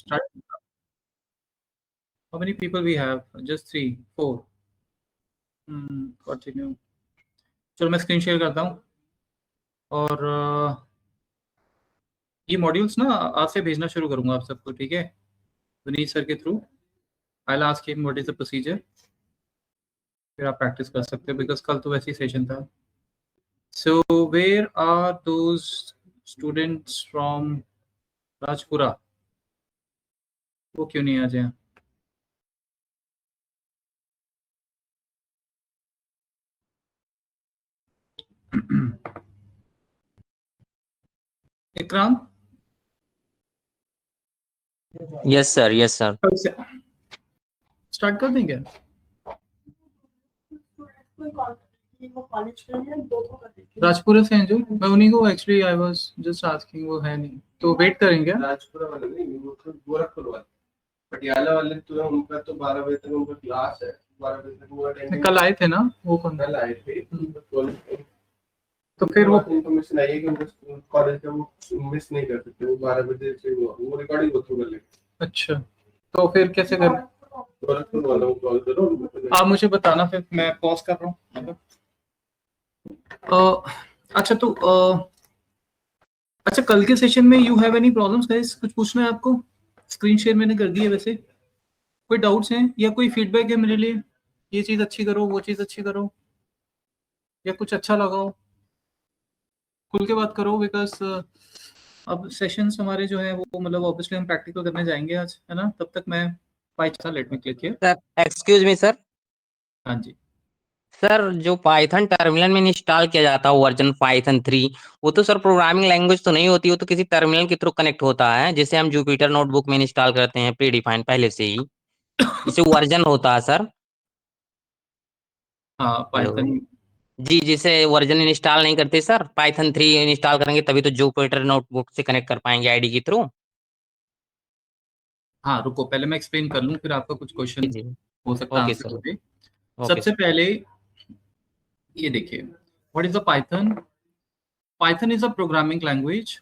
Start. How many people we have? Just 3, 4. Continue. चलो मैं screen share करता हूँ और ये मॉड्यूल्स ना आज से भेजना शुरू करूंगा आप सबको, ठीक है? विनीत सर के through I will ask him what is the procedure, फिर आप प्रैक्टिस कर सकते हो बिकॉज कल तो वैसे ही सेशन था. So where are those students from Rajpura? वो क्यों नहीं आ जाए? Ikram? Yes sir, yes sir. Start कर देंगे. राजपुरा से हैं जो, मैं उन्हीं को actually I was just asking, वो है नहीं तो वेट करेंगे. राजपुरा वाले नहीं, वो तो गोरखपुर वाले. पटियाला वाले तो उनका तो 12 बजे तक उनका क्लास है. 12 बजे तक वो अटेंड. कल आए थे ना वो, कौन कल आए थे. तो फिर वो इन्फॉर्मेशन आई है कि उनको कॉलेज का वो मिस नहीं कर सकते. वो 12 बजे से वो रिकॉर्डिंग होती है. अच्छा, तो फिर कैसे कर? गोरखपुर वालों को कॉल करो. आप मुझे बताना, फिर मैं पॉज कर रहा हूँ. अच्छा तो अच्छा, कल के सेशन में you have any problems guys? कुछ पूछना है आपको? स्क्रीन शेयर मैंने कर दी है. वैसे कोई डाउट्स हैं या कोई फीडबैक है मेरे लिए? ये चीज अच्छी करो, वो चीज अच्छी करो, या कुछ अच्छा लगाओ, खुल के बात करो. बिकॉज अब सेशंस हमारे जो है वो मतलब ऑब्वियसली हम प्रैक्टिकल करने जाएंगे आज, है ना? तब तक मैं let me click here. Sir excuse me sir. हाँ जी. सर जो पाइथन टर्मिनल में इंस्टॉल किया जाता है वर्जन पाइथन 3, वो तो सर प्रोग्रामिंग लैंग्वेज तो नहीं होती, वो तो किसी टर्मिनल के थ्रू कनेक्ट होता है, जिसे हम जुपिटर नोटबुक में इंस्टॉल करते हैं प्री डिफाइंड पहले से ही, जिसे वर्जन होता है सर. हाँ, पाइथन. जी, जिसे वर्जन इंस्टॉल नहीं करते सर, पाइथन 3 इंस्टॉल करेंगे तभी तो जुपिटर नोटबुक से कनेक्ट कर पाएंगे आईडी के थ्रू. हाँ रुको, पहले मैं एक्सप्लेन कर लूँ, फिर आपका कुछ क्वेश्चन जी हो सकता है ओके आंसर सर. होते. ओके सबसे पहले ये देखिए, what is the Python? Python is a programming language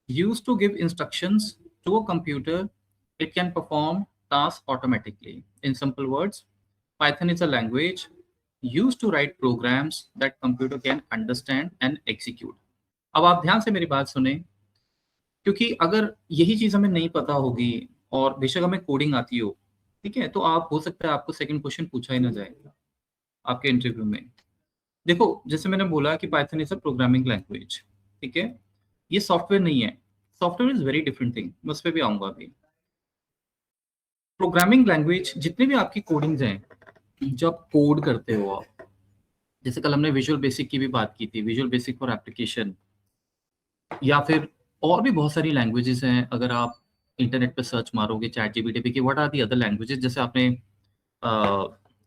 used to give instructions to a computer. It can perform tasks automatically. In simple words, Python is a language used to write programs that computer can understand and execute. अब आप ध्यान से मेरी बात सुने, क्योंकि अगर यही चीज हमें नहीं पता होगी और बेशक हमें कोडिंग आती हो, ठीक है, तो आप हो सकता है आपको सेकंड क्वेश्चन पूछा ही ना जाए आपके इंटरव्यू में. देखो, जैसे मैंने बोला कि Python is a programming language, ठीक है, ये सॉफ्टवेयर नहीं है. Software is very different thing, मैं उस पर भी आऊंगा अभी. प्रोग्रामिंग लैंग्वेज, जितने भी आपकी कोडिंग्स हैं, जब कोड करते हो आप, जैसे कल हमने विजुअल बेसिक की भी बात की थी, विजुअल बेसिक फॉर एप्लीकेशन, या फिर और भी बहुत सारी लैंग्वेजेस हैं. अगर आप इंटरनेट पे सर्च मारोगे चैट जीपीटी पे कि what are the other languages, जैसे आपने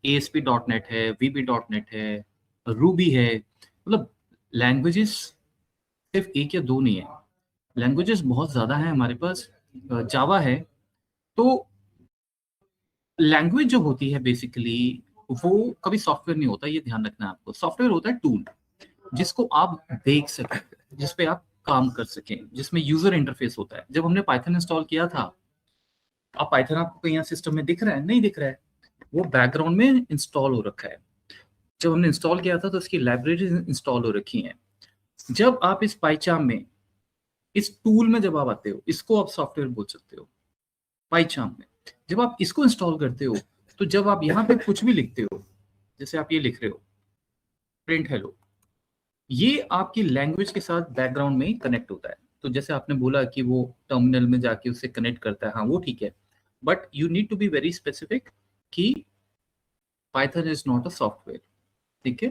ASP.NET है, VB.NET है, रूबी है, मतलब लैंग्वेजेस सिर्फ एक या दो नहीं है, लैंग्वेजेस बहुत ज्यादा है हमारे पास. जावा है. तो लैंग्वेज जो होती है बेसिकली वो कभी सॉफ्टवेयर नहीं होता, ये ध्यान रखना है आपको. सॉफ्टवेयर होता है टूल जिसको आप देख सकें, जिसपे आप काम कर सकें, जिसमें यूजर इंटरफेस होता है. जब हमने पाइथन इंस्टॉल किया था, अब पाइथन आपको कहीं सिस्टम में दिख रहा है? नहीं दिख रहा है, वो बैकग्राउंड में इंस्टॉल हो रखा है. जब हमने इंस्टॉल किया था तो इसकी लाइब्रेरी इंस्टॉल हो रखी हैं. जब आप इस पाइचाम में, इस टूल में जब आप आते हो, इसको आप सॉफ्टवेयर बोल सकते हो. पाइचाम में जब आप इसको इंस्टॉल करते हो, तो जब आप यहाँ पे कुछ भी लिखते हो, जैसे आप ये लिख रहे हो प्रिंट हेलो, ये आपकी लैंग्वेज के साथ बैकग्राउंड में कनेक्ट होता है. तो जैसे आपने बोला कि वो टर्मिनल में जाके उससे कनेक्ट करता है, हाँ वो ठीक है, but you need to be very specific कि Python is not a software, ठीक है?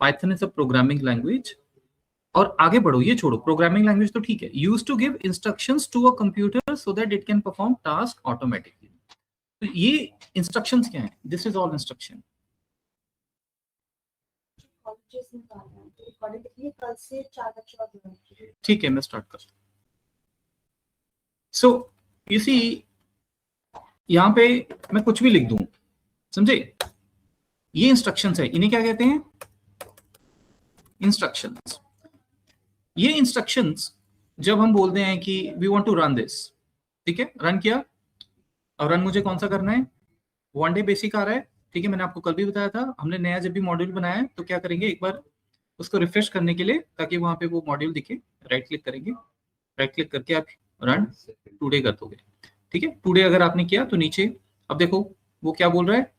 Python is a programming language. और आगे बढ़ो, ये छोड़ो, प्रोग्रामिंग लैंग्वेज तो ठीक है, use to give instructions to a computer so that it can perform task automatically. तो ये इंस्ट्रक्शंस क्या है? This is all instruction. ठीक है, मैं स्टार्ट करता हूँ. सो यू सी, यहाँ पे मैं कुछ भी लिख दूं, समझे? ये इंस्ट्रक्शंस है, इन्हें क्या कहते हैं? इंस्ट्रक्शंस. ये इंस्ट्रक्शंस जब हम बोलते हैं कि we want to run this, ठीक है, रन किया, और रन मुझे कौन सा करना है, 1 डे बेसिक आ रहा है, ठीक है। मैंने आपको कल भी बताया था, हमने नया जब भी मॉड्यूल बनाया है तो क्या करेंगे, एक बार उसको रिफ्रेश करने के लिए, ताकि वहां पे वो मॉड्यूल दिखे, राइट क्लिक करेंगे, राइट क्लिक करके आप रन टुडे कर दोगे, ठीक है। टुडे अगर आपने किया तो नीचे अब देखो वो क्या बोल रहा है,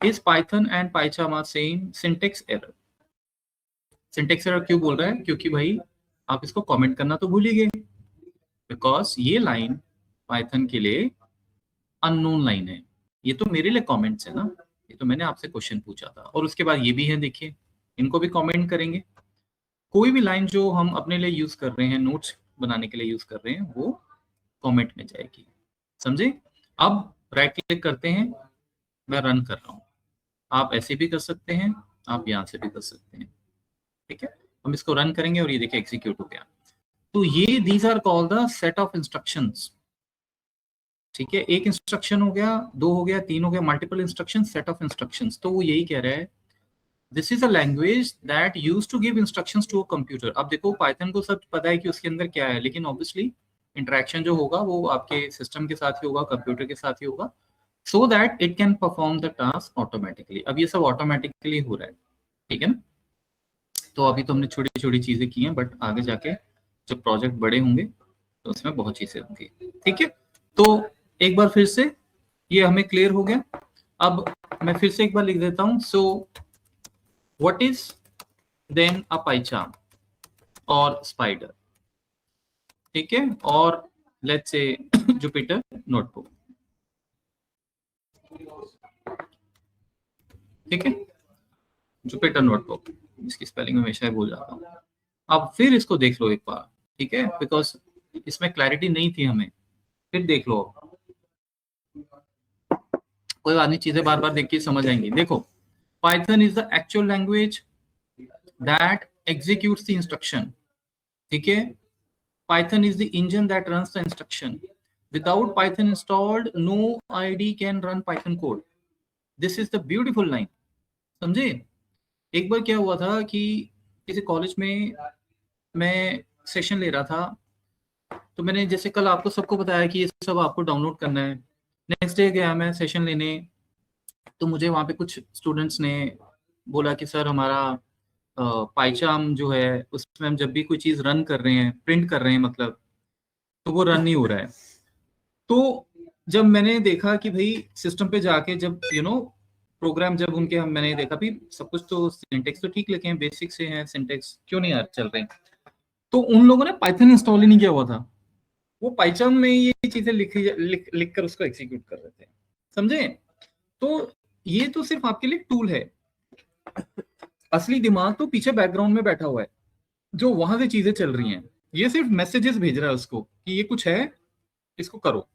is Python and PyCharm are same, syntax error. Syntax error क्यों बोल रहा है, क्योंकि भाई आप इसको कमेंट करना तो भूल ही गए, बिकॉज ये लाइन पाइथन के लिए अननोन लाइन है। ये तो मेरे लिए कमेंट्स है ना, ये तो मैंने आपसे क्वेश्चन पूछा था। और उसके बाद ये भी है, देखिए इनको भी कमेंट करेंगे। कोई भी लाइन जो हम अपने लिए यूज कर रहे हैं, नोट्स बनाने के लिए यूज कर रहे हैं, वो कमेंट में जाएगी, समझे। अब राइट क्लिक करते हैं, मैं रन कर रहा हूँ, आप ऐसे भी कर सकते हैं, आप यहाँ से भी कर सकते हैं, ठीक है। हम इसको रन करेंगे और ये देखिए एग्जीक्यूट हो गया। तो ये these are called the set of instructions, ठीक है। एक इंस्ट्रक्शन हो गया, 2 हो गया, 3 हो गया, multiple instruction, set of instructions. तो वो यही कह रहा है, this is a language that used to give instructions to a computer. अब देखो पाइथन को सब पता है कि उसके अंदर क्या है, लेकिन ऑब्वियसली इंटरेक्शन जो होगा वो आपके सिस्टम के साथ ही होगा, कंप्यूटर के साथ ही होगा, सो that it can perform the task automatically. अब ये सब ऑटोमेटिकली हो रहा है, ठीक है ना। तो अभी तो हमने छोटी छोटी चीजें की हैं, बट आगे जाके जब प्रोजेक्ट बड़े होंगे तो उसमें बहुत चीजें होंगी, ठीक है। तो एक बार फिर से ये हमें क्लियर हो गया। अब मैं फिर से एक बार लिख देता हूं। सो व्हाट इज देन अ पाइचार्म और स्पाइडर, ठीक है, और लेट्स से जुपिटर नोटबुक, ठीक है। जुपिटर नोटबुक, इसकी स्पेलिंग हमेशा भूल जाता हूँ। अब फिर इसको देख लो एक बार, ठीक है, बिकॉज इसमें क्लैरिटी नहीं थी हमें, फिर देख लो। कोई बात नहीं, चीजें बार बार देख के समझ आएंगी। देखो, Python is the actual language that executes the instruction, ठीक है। Python is the engine that runs the instruction. Without Python installed no IDE can run Python code. This is the beautiful line, समझे। एक बार क्या हुआ था कि किसी college में मैं सेशन ले रहा था, तो मैंने जैसे कल आपको सबको बताया कि ये सब आपको डाउनलोड करना है। नेक्स्ट डे गया मैं सेशन लेने, तो मुझे वहाँ पे कुछ स्टूडेंट्स ने बोला कि सर हमारा पाइचार्म जो है उसमें हम जब भी कोई चीज़ रन कर रहे हैं, प्रिंट कर रहे हैं मतलब, तो वो रन नहीं हो रहा है। तो जब मैंने देखा कि भाई सिस्टम पे जाके जब प्रोग्राम जब उनके मैंने देखा भी सब कुछ तो सिंटेक्स तो ठीक लिखे हैं, बेसिक से हैं, सिंटेक्स क्यों नहीं यार चल रहे हैं। तो उन लोगों ने पाइथन इंस्टॉल ही नहीं किया हुआ था, वो पाइथन में ये चीजें लिख कर उसको एग्जीक्यूट कर रहे थे, समझे। तो ये तो सिर्फ आपके लिए टूल है, असली दिमाग तो पीछे बैकग्राउंड में बैठा हुआ है, जो वहां से चीजें चल रही हैं। ये सिर्फ मैसेजेस भेज रहा है उसको कि ये कुछ है, इसको करो,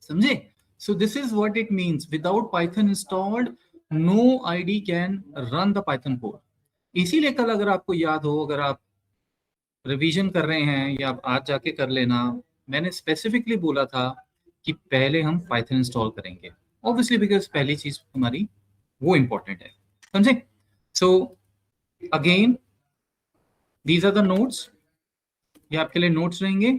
समझे। So this is what it means, without Python installed no IDE can run the Python code. इसीलिए कल अगर आपको याद हो, अगर आप रिवीजन कर रहे हैं या आप आज जाके कर लेना, मैंने स्पेसिफिकली बोला था कि पहले हम पाइथन इंस्टॉल करेंगे, ऑब्वियसली बिकॉज पहली चीज हमारी वो इंपॉर्टेंट है, समझे। So again these are the notes, ये आपके लिए नोट्स रहेंगे,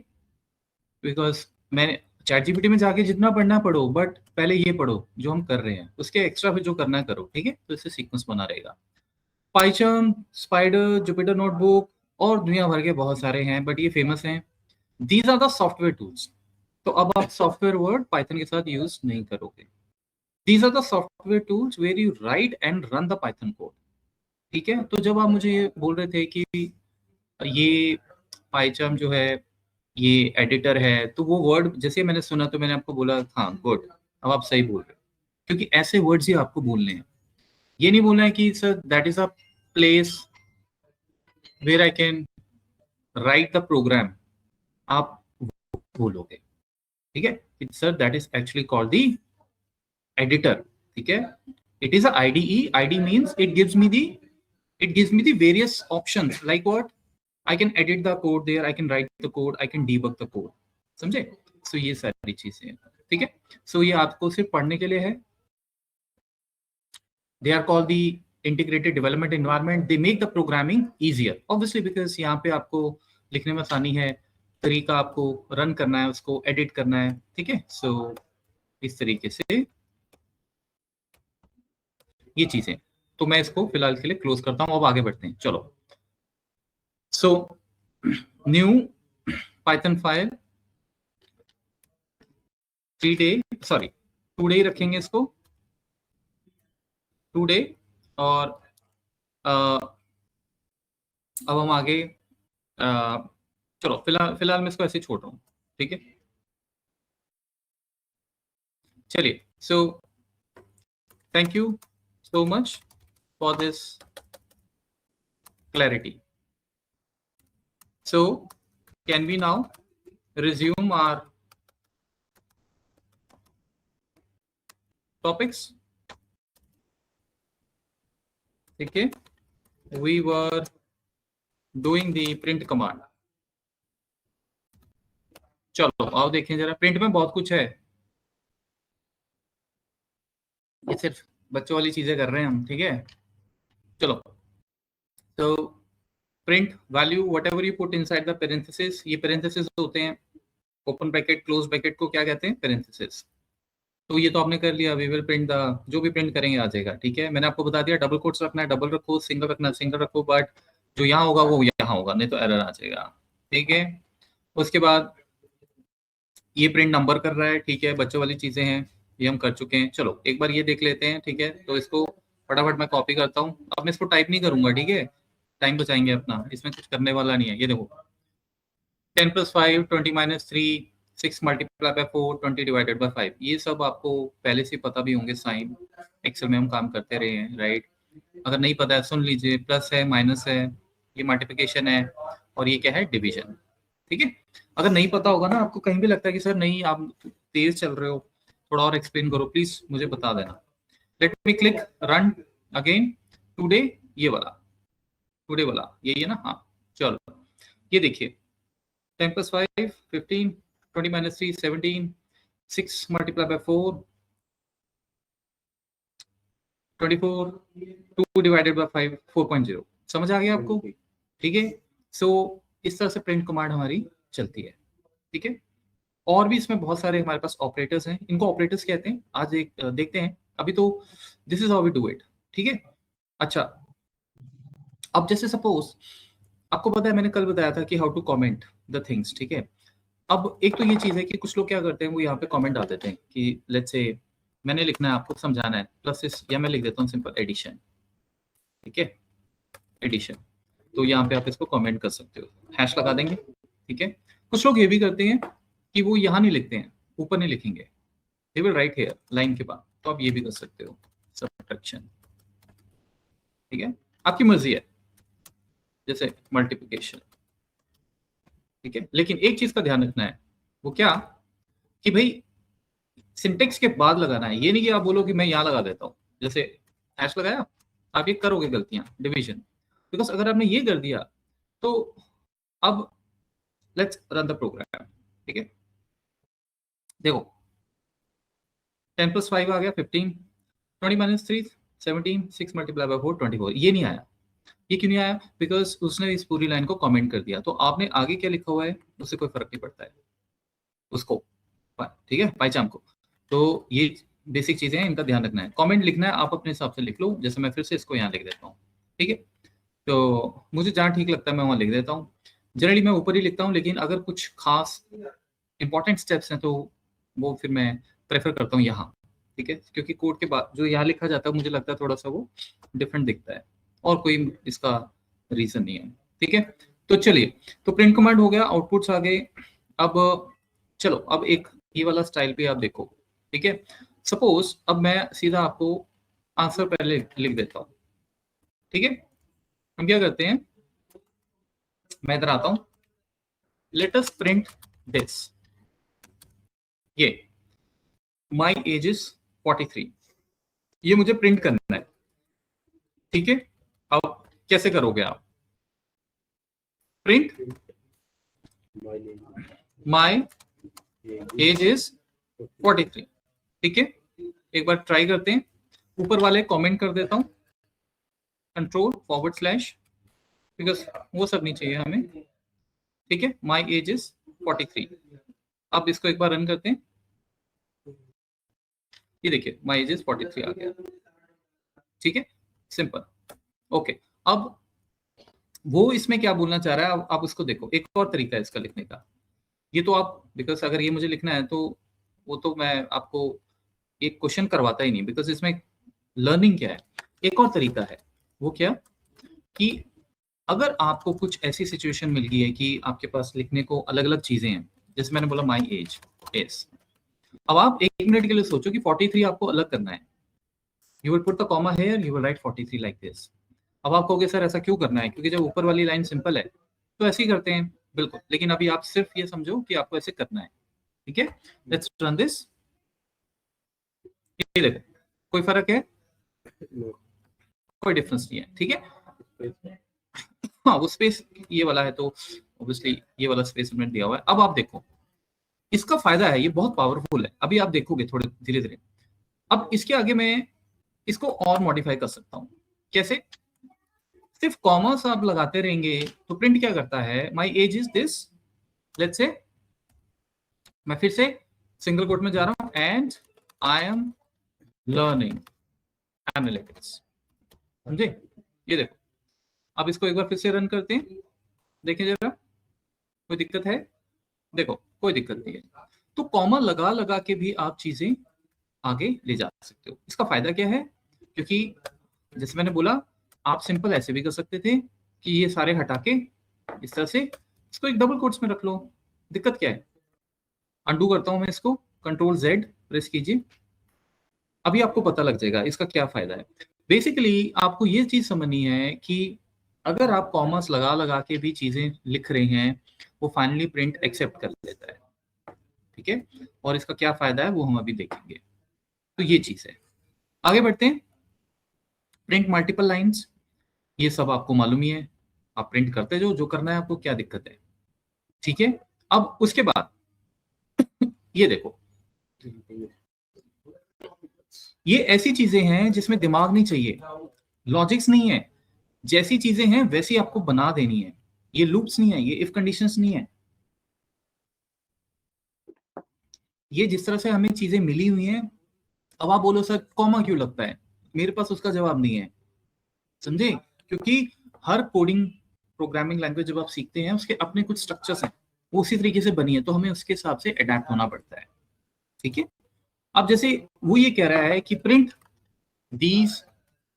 बिकॉज मैंने चैट जीपीटी में जाके जितना पढ़ना पढ़ो, बट पहले ये पढ़ो जो हम कर रहे हैं, उसके एक्स्ट्रा फिर जो करना है करो, ठीक है। तो इससे सीक्वेंस बना रहेगा। पाइचार्म, स्पाइडर, जुपिटर नोटबुक और दुनिया भर के बहुत सारे हैं, बट ये फेमस हैं। These are the software tools. तो अब आप सॉफ्टवेयर वर्ड पाइथन के साथ यूज नहीं करोगे। These are the software tools where you write and run the Python code, ठीक है। तो जब आप मुझे ये बोल रहे थे कि ये पाइचार्म जो है ये एडिटर है, तो वो वर्ड जैसे मैंने सुना तो मैंने आपको बोला हाँ गुड, अब आप सही बोल रहे हो, क्योंकि ऐसे वर्ड्स ही आपको बोलने हैं। ये नहीं बोलना है कि sir that is a place where I can write the program, आप बोलोगे, ठीक है। Sir that is actually called the editor, ठीक है। It is a IDE. ID means it gives me the various options, like what I can edit the code there, I can write the code, I can debug the code, समझे। सो ये सारी चीजें, ठीक है। सो ये आपको सिर्फ पढ़ने के लिए है। They are called the integrated development environment. They make the programming easier, obviously because यहाँ पे आपको लिखने में आसानी है, तरीका आपको रन करना है, उसको एडिट करना है, ठीक है। सो इस तरीके से ये चीजें। तो मैं इसको फिलहाल के लिए क्लोज करता हूं, अब आगे बढ़ते हैं। चलो, so new Python file 2 day रखेंगे इसको, 2 डे। और अब हम आगे चलो फिलहाल मैं इसको ऐसे ही छोड़ रहा हूँ, ठीक है। चलिए, so thank you so much for this clarity. So can we now resume our topics? Okay, we were doing the print command. चलो आओ देखें जरा, प्रिंट में बहुत कुछ है, ये सिर्फ बच्चों वाली चीजें कर रहे हैं हम, ठीक है। चलो, तो print value whatever you put inside the parenthesis, ये parenthesis होते हैं, ओपन ब्रैकेट क्लोज ब्रैकेट को क्या कहते हैं, parenthesis। तो ये तो आपने कर लिया, वी विल प्रिंट द, जो भी प्रिंट करेंगे आ जाएगा, ठीक है। मैंने आपको बता दिया डबल कोट्स रखना है डबल रखो, सिंगल रखना है सिंगल रखो, बट जो यहाँ होगा वो यहाँ होगा, नहीं तो एरर आ जाएगा, ठीक है। उसके बाद ये प्रिंट नंबर कर रहा है, ठीक है, बच्चों वाली चीजें हैं, ये हम कर चुके हैं। चलो एक बार ये देख लेते हैं, ठीक है। तो इसको फटाफट मैं कॉपी करता हूँ, अब मैं इसको टाइप नहीं करूंगा, ठीक है, टाइम बचाएंगे अपना, इसमें कुछ करने वाला नहीं है। ये देखो 10 + 5 20 - 3 6 × 4 20 / 5, ये सब आपको पहले से पता भी होंगे, साइन एक्सेल में हम काम करते रहे हैं, राइट। अगर नहीं पता है सुन लीजिए, प्लस है माइनस है, ये मल्टीप्लिकेशन है, और ये क्या है, डिवीजन, ठीक है। अगर नहीं पता होगा ना आपको, कहीं भी लगता है कि सर नहीं आप तेज चल रहे हो, थोड़ा और एक्सप्लेन करो प्लीज, मुझे बता देना। Let me click run again, today, ये वाला टुडे वाला यही है ना, हाँ। चलो ये देखिए 10 + 5 15 20 - 3 17 6 × 4 24 2 / 5 4.0, समझ आ गया आपको, ठीक है। सो इस तरह से प्रिंट कमांड हमारी चलती है, ठीक है। और भी इसमें बहुत सारे हमारे पास ऑपरेटर्स हैं, इनको ऑपरेटर्स कहते हैं, आज एक देखते हैं। अभी तो this is how we do it, ठीक है। अच्छा, अब जैसे सपोज आपको पता है, मैंने कल बताया था कि how to comment the things, ठीक है। अब एक तो ये चीज है कि कुछ लोग क्या करते हैं, वो यहाँ पे कमेंट डाल देते हैं कि लेट्स से मैंने लिखना है, आपको समझाना है, प्लस इस, या मैं लिख देता हूँ सिंपल एडिशन, ठीक है, एडिशन। तो यहाँ पे आप इसको कमेंट कर सकते हो, हैश लगा देंगे, ठीक है। कुछ लोग ये भी करते हैं कि वो यहाँ नहीं लिखते हैं, ऊपर नहीं लिखेंगे, they will write here line के बाद, तो आप ये भी कर सकते हो, सबट्रैक्शन, ठीक है, आपकी मर्जी है, जैसे मल्टीप्लिकेशन, ठीक है। लेकिन एक चीज का ध्यान रखना है, वो क्या, कि भाई सिंटेक्स के बाद लगाना है, ये नहीं कि आप बोलो कि मैं यहाँ लगा देता हूँ, जैसे हैश लगाया, आप ये करोगे गलतियां, डिवीजन, बिकॉज अगर आपने ये कर दिया तो अब लेट्स रन द प्रोग्राम, ठीक है। देखो 10 + 5 आ गया 15 20 - 3 17 6 × 4 24, ये नहीं आया। ये क्यों नहीं आया, बिकॉज उसने इस पूरी लाइन को कमेंट कर दिया, तो आपने आगे क्या लिखा हुआ है उससे कोई फर्क नहीं पड़ता है उसको, ठीक है, पाइचाम को। तो ये बेसिक चीजें हैं, इनका ध्यान रखना है। कमेंट लिखना है आप अपने हिसाब से लिख लो, जैसे मैं फिर से इसको यहाँ लिख देता हूँ, ठीक है। तो मुझे जहाँ ठीक लगता है मैं वहाँ लिख देता हूँ, जनरली मैं ऊपर ही लिखता हूँ, लेकिन अगर कुछ खास इंपॉर्टेंट स्टेप्स हैं तो वो फिर मैं प्रेफर करता हूँ यहाँ, ठीक है, क्योंकि कोड के बाद जो यहाँ लिखा जाता है मुझे लगता है थोड़ा सा वो डिफरेंट दिखता है, और कोई इसका रीजन नहीं है, ठीक है। तो चलिए, तो प्रिंट कमांड हो गया, आउटपुट्स आ गए। अब चलो, अब एक ये वाला स्टाइल भी आप देखो, ठीक है। सपोज अब मैं सीधा आपको आंसर पहले लिख देता हूँ, ठीक है। हम क्या करते हैं, मैं इधर आता हूं, लेट अस प्रिंट दिस, ये माय एज इज 43, ये मुझे प्रिंट करना है, ठीक है। अब कैसे करोगे आप, प्रिंट माय एज इज 43, ठीक है। एक बार ट्राई करते हैं, ऊपर वाले कमेंट कर देता हूं, कंट्रोल / बिकॉज वो सब नहीं चाहिए हमें, ठीक है। माय एज इज 43, अब इसको एक बार रन करते हैं, ये देखिए माई एज इज 43 आ गया, ठीक है, सिंपल। ओके, अब वो इसमें क्या बोलना चाह रहा है, अब आप उसको देखो, एक और तरीका है इसका लिखने का। ये तो आप, बिकॉज अगर ये मुझे लिखना है तो वो तो मैं आपको एक क्वेश्चन करवाता ही नहीं, बिकॉज इसमें लर्निंग क्या है। एक और तरीका है, वो क्या कि अगर आपको कुछ ऐसी सिचुएशन मिल गई है कि आपके पास लिखने को अलग अलग चीजें हैं, जैसे मैंने बोला माई एज इज, अब आप 1 मिनट के लिए सोचो कि 43 आपको अलग करना है। You will put the comma here, you will write 43 like this. अब आप कहोगे सर ऐसा क्यों करना है, क्योंकि जब ऊपर वाली लाइन सिंपल है तो ऐसे ही करते हैं, बिल्कुल। लेकिन अभी आप सिर्फ ये समझो कि आपको ऐसे करना है, ठीक है। लेट्स रन दिस, ये देखो, कोई फर्क है? कोई डिफरेंस नहीं है, ठीक है। हाँ, वो स्पेस ये वाला है तो ऑब्वियसली ये वाला स्पेस हमने दिया हुआ है। अब आप देखो, इसका फायदा है, ये बहुत पावरफुल है, अभी आप देखोगे थोड़े धीरे धीरे। अब इसके आगे मैं इसको और मॉडिफाई कर सकता हूं, कैसे? सिर्फ कॉमर्स आप लगाते रहेंगे तो प्रिंट क्या करता है, माई age is this, let's say, मैं फिर से सिंगल कोट में जा रहा हूं, and I am learning analytics, समझे? ये देखो, अब इसको एक बार फिर से रन करते हैं, देखें जरा, कोई दिक्कत है? देखो कोई दिक्कत नहीं है। तो कॉमा लगा लगा के भी आप चीजें आगे ले जा सकते हो। इसका फायदा क्या है, क्योंकि जैसे मैंने बोला, आप सिंपल ऐसे भी कर सकते थे कि ये सारे हटा के इस तरह से इसको एक डबल कोट्स में रख लो, दिक्कत क्या है? अंडू करता हूं मैं इसको, कंट्रोल Z प्रेस कीजिए, अभी आपको पता लग जाएगा इसका क्या फायदा है। बेसिकली आपको ये चीज समझनी है कि अगर आप कॉमर्स लगा लगा के भी चीजें लिख रहे हैं, वो फाइनली प्रिंट एक्सेप्ट कर लेता है, ठीक है। और इसका क्या फायदा है वो हम अभी देखेंगे। तो ये चीज है, आगे बढ़ते हैं। प्रिंट मल्टीपल लाइंस, ये सब आपको मालूम ही है, आप प्रिंट करते जो करना है आपको, क्या दिक्कत है, ठीक है। अब उसके बाद ये देखो, ये ऐसी चीजें हैं जिसमें दिमाग नहीं चाहिए, लॉजिक्स नहीं है, जैसी चीजें हैं वैसी आपको बना देनी है। ये लूप्स नहीं है, ये इफ कंडीशंस नहीं है, ये जिस तरह से हमें चीजें मिली हुई हैं। अब आप बोलो सर कॉमा क्यों लगता है, मेरे पास उसका जवाब नहीं है, समझे? क्योंकि हर कोडिंग प्रोग्रामिंग लैंग्वेज जब आप सीखते हैं उसके अपने कुछ स्ट्रक्चर्स हैं, वो उसी तरीके से बनी है, तो हमें उसके हिसाब से अडेप्ट होना पड़ता है, ठीक है। अब जैसे वो ये कह रहा है कि print these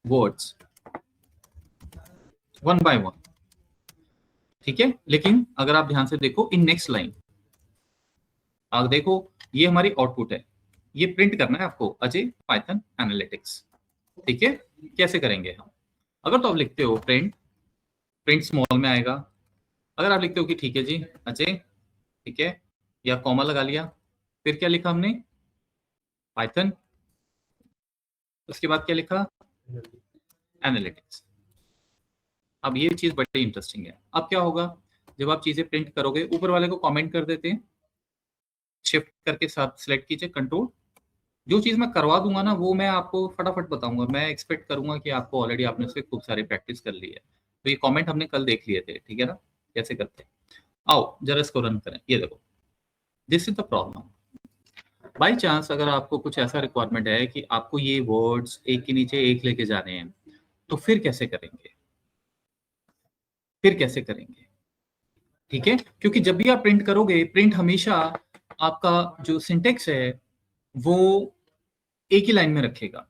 words one by one, ठीक है। लेकिन अगर आप ध्यान से देखो इन नेक्स्ट लाइन, आप देखो ये हमारी आउटपुट है, ये प्रिंट करना है आपको, अजय पाइथन एनालिटिक्स, ठीक है। कैसे करेंगे हम? अगर तो आप लिखते हो प्रिंट, प्रिंट स्मॉल में आएगा। अगर आप लिखते हो कि ठीक है जी अजय, ठीक है, या कॉमा लगा लिया, फिर क्या लिखा हमने, पाइथन, उसके बाद क्या लिखा, एनालिटिक्स। अब ये चीज बड़ी इंटरेस्टिंग है। अब क्या होगा, जब आप चीजें प्रिंट करोगे, ऊपर वाले को कमेंट कर देते हैं, शिफ्ट करके साथ सिलेक्ट कीजिए कंट्रोल, जो चीज मैं करवा दूंगा ना वो मैं आपको फटाफट बताऊंगा, मैं एक्सपेक्ट करूंगा कि आपको ऑलरेडी आपने उससे खूब सारी प्रैक्टिस कर ली है। तो ये कमेंट हमने कल देख लिए थे, ठीक है ना, कैसे करते हैं। आओ जरा इसको रन करें, ये देखो, this is the problem. By chance अगर आपको कुछ ऐसा रिक्वायरमेंट है कि आपको ये वर्ड्स एक के नीचे एक लेके जाने हैं, तो फिर कैसे करेंगे, फिर कैसे करेंगे, ठीक है। क्योंकि जब भी आप प्रिंट करोगे, प्रिंट हमेशा आपका जो सिंटेक्स है वो एक ही लाइन में रखेगा।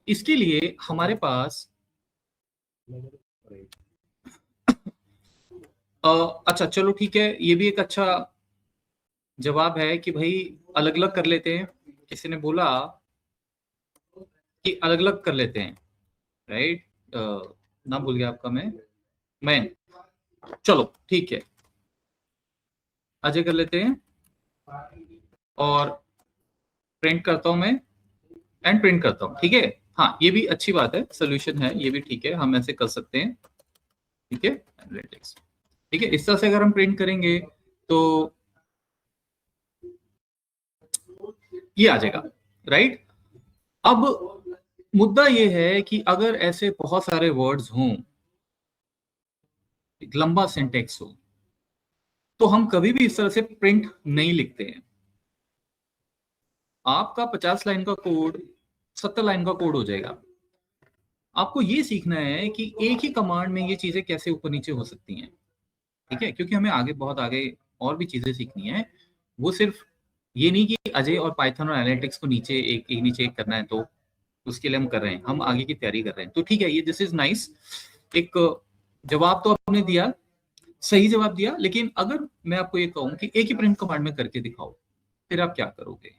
इसके लिए हमारे पास अच्छा चलो ठीक है, ये भी एक अच्छा जवाब है कि भाई अलग अलग कर लेते हैं। किसी ने बोला कि अलग अलग कर लेते हैं, राइट, नाम भूल गया आपका, मैं चलो ठीक है, अजय कर लेते हैं, और प्रिंट करता हूं मैं, एंड प्रिंट करता हूं, ठीक है। हाँ ये भी अच्छी बात है, सोल्यूशन है ये भी, ठीक है, हम ऐसे कर सकते हैं, ठीक है, एनालिटिक्स, ठीक है। इस तरह से अगर हम प्रिंट करेंगे तो ये आ जाएगा, राइट। अब मुद्दा ये है कि अगर ऐसे बहुत सारे वर्ड्स हों, एक लंबा सिंटेक्स हो, तो हम कभी भी इस तरह से प्रिंट नहीं लिखते हैं। आपका 50 लाइन का कोड 70 लाइन का कोड हो जाएगा। आपको ये सीखना है कि एक ही कमांड में ये चीजें कैसे ऊपर नीचे हो सकती हैं, ठीक है, क्योंकि हमें आगे बहुत आगे और भी चीजें सीखनी है। वो सिर्फ ये नहीं कि अजय और पाइथन और एनालिटिक्स को नीचे एक नीचे एक करना है, तो उसके लिए हम कर रहे हैं, हम आगे की तैयारी कर रहे हैं। तो ठीक है, ये दिस इज नाइस। एक जवाब तो आपने दिया, सही जवाब दिया, लेकिन अगर मैं आपको ये कहूं कि एक ही प्रिंट कमांड में करके दिखाओ, फिर आप क्या करोगे?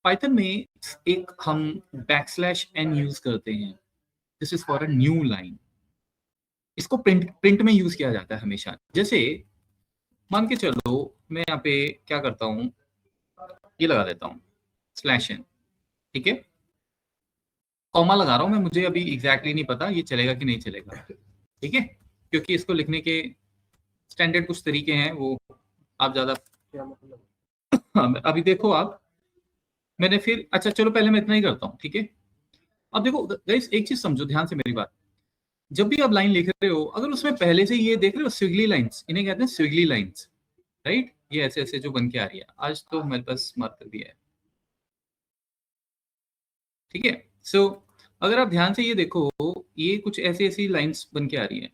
पाइथन में एक हम \n यूज करते हैं, this is for a new line. इसको प्रिंट में यूज किया जाता है हमेशा। जैसे मान के चलो मैं यहाँ पे क्या करता हूँ, ये लगा देता हूँ /n, ठीक है, कॉमा लगा रहा हूँ मैं, मुझे अभी एग्जैक्टली नहीं पता ये चलेगा कि नहीं चलेगा, ठीक है, क्योंकि इसको लिखने के स्टैंडर्ड कुछ तरीके हैं, वो आप ज्यादा क्या मतलब? हाँ, अभी देखो आप, मैंने फिर अच्छा चलो पहले मैं इतना ही करता हूँ, ठीक है। अब देखो गाइस, एक चीज समझो ध्यान से मेरी बात, जब भी आप लाइन लिख रहे हो, अगर उसमें पहले से ये देख रहे हो स्विगली लाइंस, इन्हें कहते हैं स्विगली लाइंस, राइट, ये ऐसे ऐसे जो बन के आ रही है, आज तो हमारे पास मार्क कर दिया है, ठीक है। सो अगर आप ध्यान से ये देखो, ये कुछ ऐसी ऐसी लाइंस बन के आ रही है,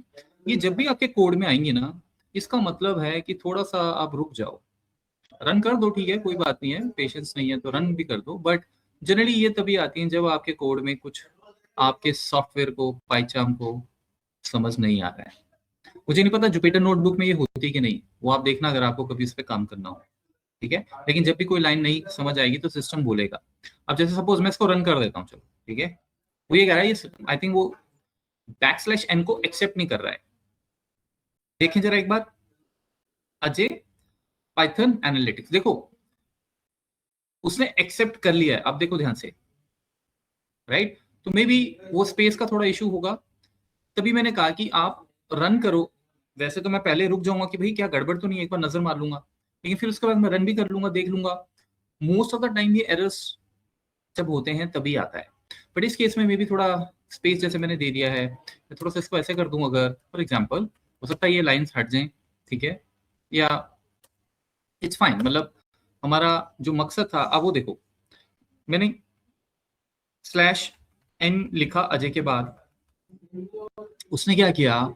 ये जब भी आपके कोड में आएंगे ना, इसका मतलब है कि थोड़ा सा आप रुक जाओ, रन कर दो, ठीक है, कोई बात नहीं है, पेशेंस नहीं है तो रन भी कर दो, बट जनरली ये तभी आती है जब आपके कोड में कुछ आपके सॉफ्टवेयर को, पाइचाम को समझ नहीं आ रहा है। मुझे नहीं पता जुपिटर नोटबुक में ये होती कि नहीं, वो आप देखना अगर आपको कभी इस पे काम करना हो, ठीक है, लेकिन जब भी कोई लाइन नहीं समझ आएगी तो सिस्टम बोलेगा। अब जैसे सपोज मैं इसको रन कर देता हूँ, चलो ठीक है, वो ये कह रहा है, ये आई थिंक वो \n को एक्सेप्ट नहीं कर रहा है। देखें जरा एक बार, अजय पाइथन एनालिटिक्स, देखो उसने एक्सेप्ट कर लिया है, अब देखो ध्यान से, राइट, तो मे बी वो स्पेस का थोड़ा इशू होगा, तभी मैंने कहा कि आप रन करो। वैसे तो मैं पहले रुक जाऊंगा कि भाई क्या गड़बड़ तो नहीं है, एक बार नजर मार लूंगा, लेकिन फिर उसके बाद मैं रन भी कर लूंगा, देख लूंगा। मोस्ट ऑफ द टाइम ये एरर्स जब होते हैं तभी आता है, बट इस केस में मे भी थोड़ा स्पेस जैसे मैंने दे दिया है, मैं थोड़ा सा इसको ऐसे कर दूं, अगर फॉर एग्जाम्पल हो सकता है ये लाइन्स हट जाएं, ठीक है, या इट्स फाइन, मतलब हमारा जो मकसद था, अब वो देखो मैंने /n लिखा अजय के बाद, उसने क्या किया,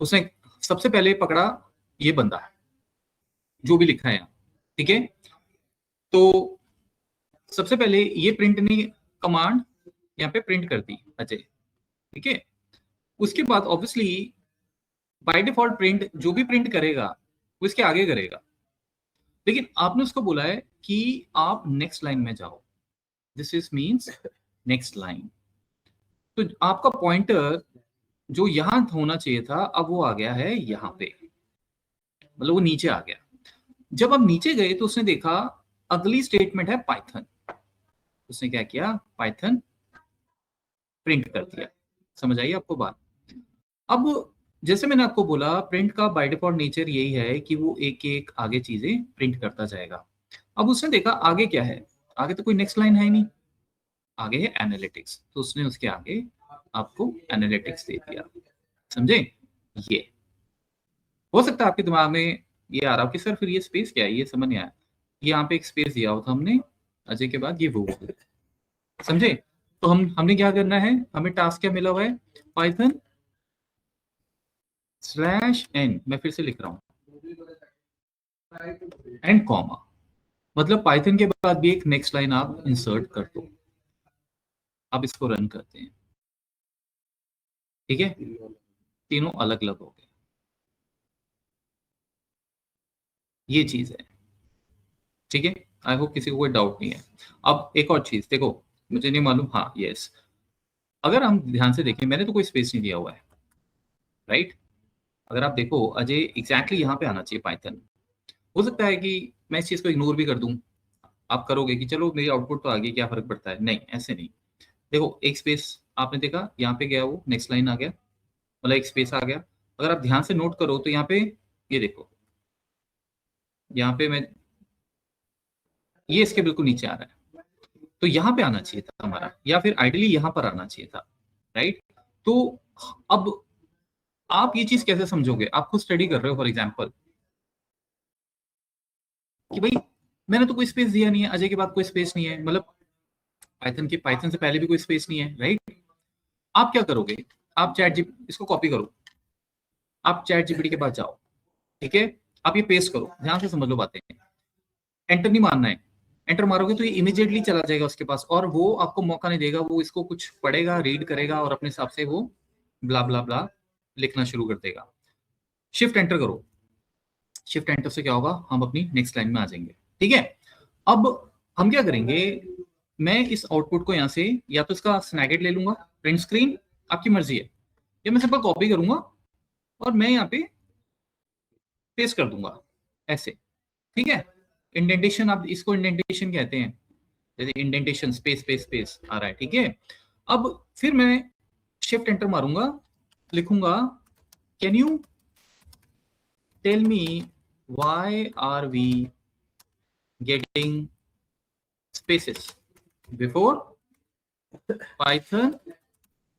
उसने सबसे पहले पकड़ा ये बंदा जो भी लिखा है यहाँ, ठीक है, तो सबसे पहले ये प्रिंट ने कमांड यहाँ पे प्रिंट कर दी अजय, ठीक है। उसके बाद ऑब्वियसली बाय डिफॉल्ट प्रिंट जो भी प्रिंट करेगा वो इसके आगे करेगा, लेकिन आपने उसको बोला है कि आप नेक्स्ट लाइन में जाओ, this is means next line. तो आपका पॉइंटर जो यहां होना चाहिए था, अब वो आ गया है यहाँ पे, मतलब वो नीचे आ गया। जब आप नीचे गए तो उसने देखा अगली स्टेटमेंट है पाइथन, उसने क्या किया, पाइथन प्रिंट कर दिया। समझ आई आपको बात? अब जैसे मैंने आपको बोला, प्रिंट का बाय डिफॉल्ट नेचर यही है कि वो एक एक आगे चीजें प्रिंट करता जाएगा। अब उसने देखा आगे क्या है, आगे तो कोई नेक्स्ट लाइन है नहीं, आगे है एनालिटिक्स, तो उसने उसके आगे आपको एनालिटिक्स दे दिया। समझे? ये हो सकता है आपके दिमाग में ये आ रहा हो कि सर फिर ये स्पेस क्या है, ये समझ नहीं आया। यहाँ पे एक स्पेस दिया होता हमने अजय के बाद, ये वो, समझे? तो हमने क्या करना है, हमें टास्क क्या मिला हुआ है, पाइथन /n, मैं फिर से लिख रहा हूँ, एंड कॉमा, मतलब पाइथन के बाद भी एक नेक्स्ट लाइन आप इंसर्ट कर दो। अब इसको रन करते हैं, ठीक है, तीनों अलग अलग हो गए, ये चीज है, ठीक है। आई होप किसी को कोई डाउट नहीं है। अब एक और चीज देखो, मुझे नहीं मालूम, हाँ यस, अगर हम ध्यान से देखें, मैंने तो कोई स्पेस नहीं दिया हुआ है, राइट। अगर आप देखो अजय एग्जैक्टली यहाँ पे आना चाहिए पाइथन। हो सकता है कि मैं इस चीज को इग्नोर भी कर दूं, आप करोगे कि चलो मेरी आउटपुट तो आ गई, क्या फर्क पड़ता है, नहीं ऐसे नहीं। देखो एक स्पेस आपने देखा, यहाँ पे गया वो नेक्स्ट लाइन आ गया, मतलब एक स्पेस आ गया। अगर आप ध्यान से नोट करो तो यहाँ पे ये देखो, यहाँ पे मैं, ये इसके बिल्कुल नीचे आ रहा है, तो यहाँ पे आना चाहिए था हमारा, या फिर आइडियली यहाँ पर आना चाहिए था, राइट। तो अब आप ये चीज कैसे समझोगे, आप खुद स्टडी कर रहे हो फॉर एग्जाम्पल कि भाई मैंने तो कोई स्पेस दिया नहीं है, अजय के बाद कोई स्पेस नहीं है, मतलब पाइथन से पहले भी कोई स्पेस नहीं है, राइट। आप क्या करोगे, आप इसको कॉपी करो, आप चैट जीपीटी के पास जाओ, ठीक है, आप ये पेस्ट करो, ध्यान से समझ लो बातें, एंटर नहीं मारना है, एंटर मारोगे तो ये इमीडिएटली चला जाएगा उसके पास और वो आपको मौका नहीं देगा, वो इसको कुछ पढ़ेगा, रीड करेगा और अपने हिसाब से वो ब्ला ब्ला ब्ला लिखना शुरू कर देगा। शिफ्ट एंटर करो, शिफ्ट एंटर से क्या होगा, हम अपनी नेक्स्ट लाइन में आ जाएंगे, ठीक है। अब हम क्या करेंगे, मैं इस आउटपुट को यहाँ से या तो इसका स्नैगेट ले लूंगा, प्रिंट स्क्रीन, आपकी मर्जी है, या मैं सिंपल कॉपी करूंगा और मैं यहाँ पे पेस्ट कर दूंगा ऐसे, ठीक है। इंडेंटेशन, आप इसको इंडेंटेशन कहते हैं, जैसे इंडेंटेशन स्पेस स्पेस स्पेस आ रहा है, ठीक है। अब फिर मैं शिफ्ट एंटर मारूंगा, लिखूंगा can you tell me why are we getting spaces before Python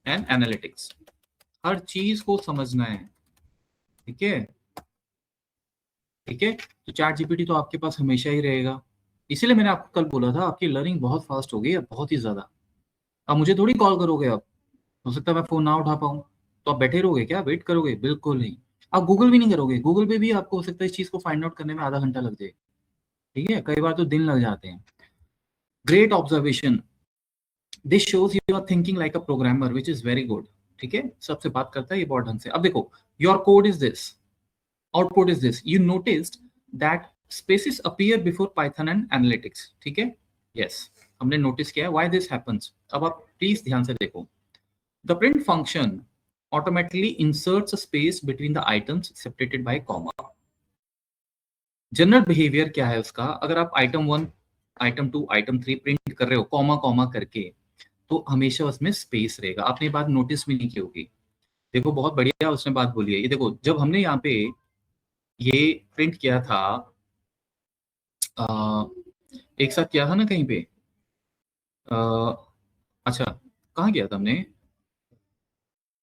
and analytics. हर चीज को समझना है, ठीक है, ठीक है। तो चैट जीपीटी तो आपके पास हमेशा ही रहेगा, इसीलिए मैंने आपको कल बोला था आपकी लर्निंग बहुत फास्ट हो गई है, बहुत ही ज्यादा। अब मुझे थोड़ी कॉल करोगे, अब हो सकता है मैं फोन ना उठा पाऊं, तो आप बैठे रहोगे क्या, वेट करोगे? बिल्कुल नहीं। आप गूगल भी नहीं करोगे, गूगल पे भी आपको हो सकता है इस चीज को फाइंड आउट करने में आधा घंटा लग जाए, ठीक है, कई बार तो दिन लग जाते हैं। Great observation, this shows you are thinking like a programmer which is very good, ठीक है, सबसे बात करता है ये बहुत ढंग से। अब देखो, your code is this, output is this, you noticed that spaces appear before Python and analytics, ठीक है, यस, हमने नोटिस किया है, व्हाई दिस हैपेंस। अब आप प्लीज ध्यान से देखो, the print function automatically inserts a space between the items separated by comma. General behaviour क्या है उसका, अगर आप आइटम 1, आइटम 2, आइटम 3 प्रिंट कर रहे हो कॉमा कॉमा करके, तो हमेशा उसमें स्पेस रहेगा। आपने बात नोटिस भी नहीं की होगी। देखो बहुत बढ़िया उसने बात बोली है, ये देखो जब हमने यहाँ पे ये प्रिंट किया था, एक साथ किया था ना कहीं पे, अच्छा कहाँ किया था हमने,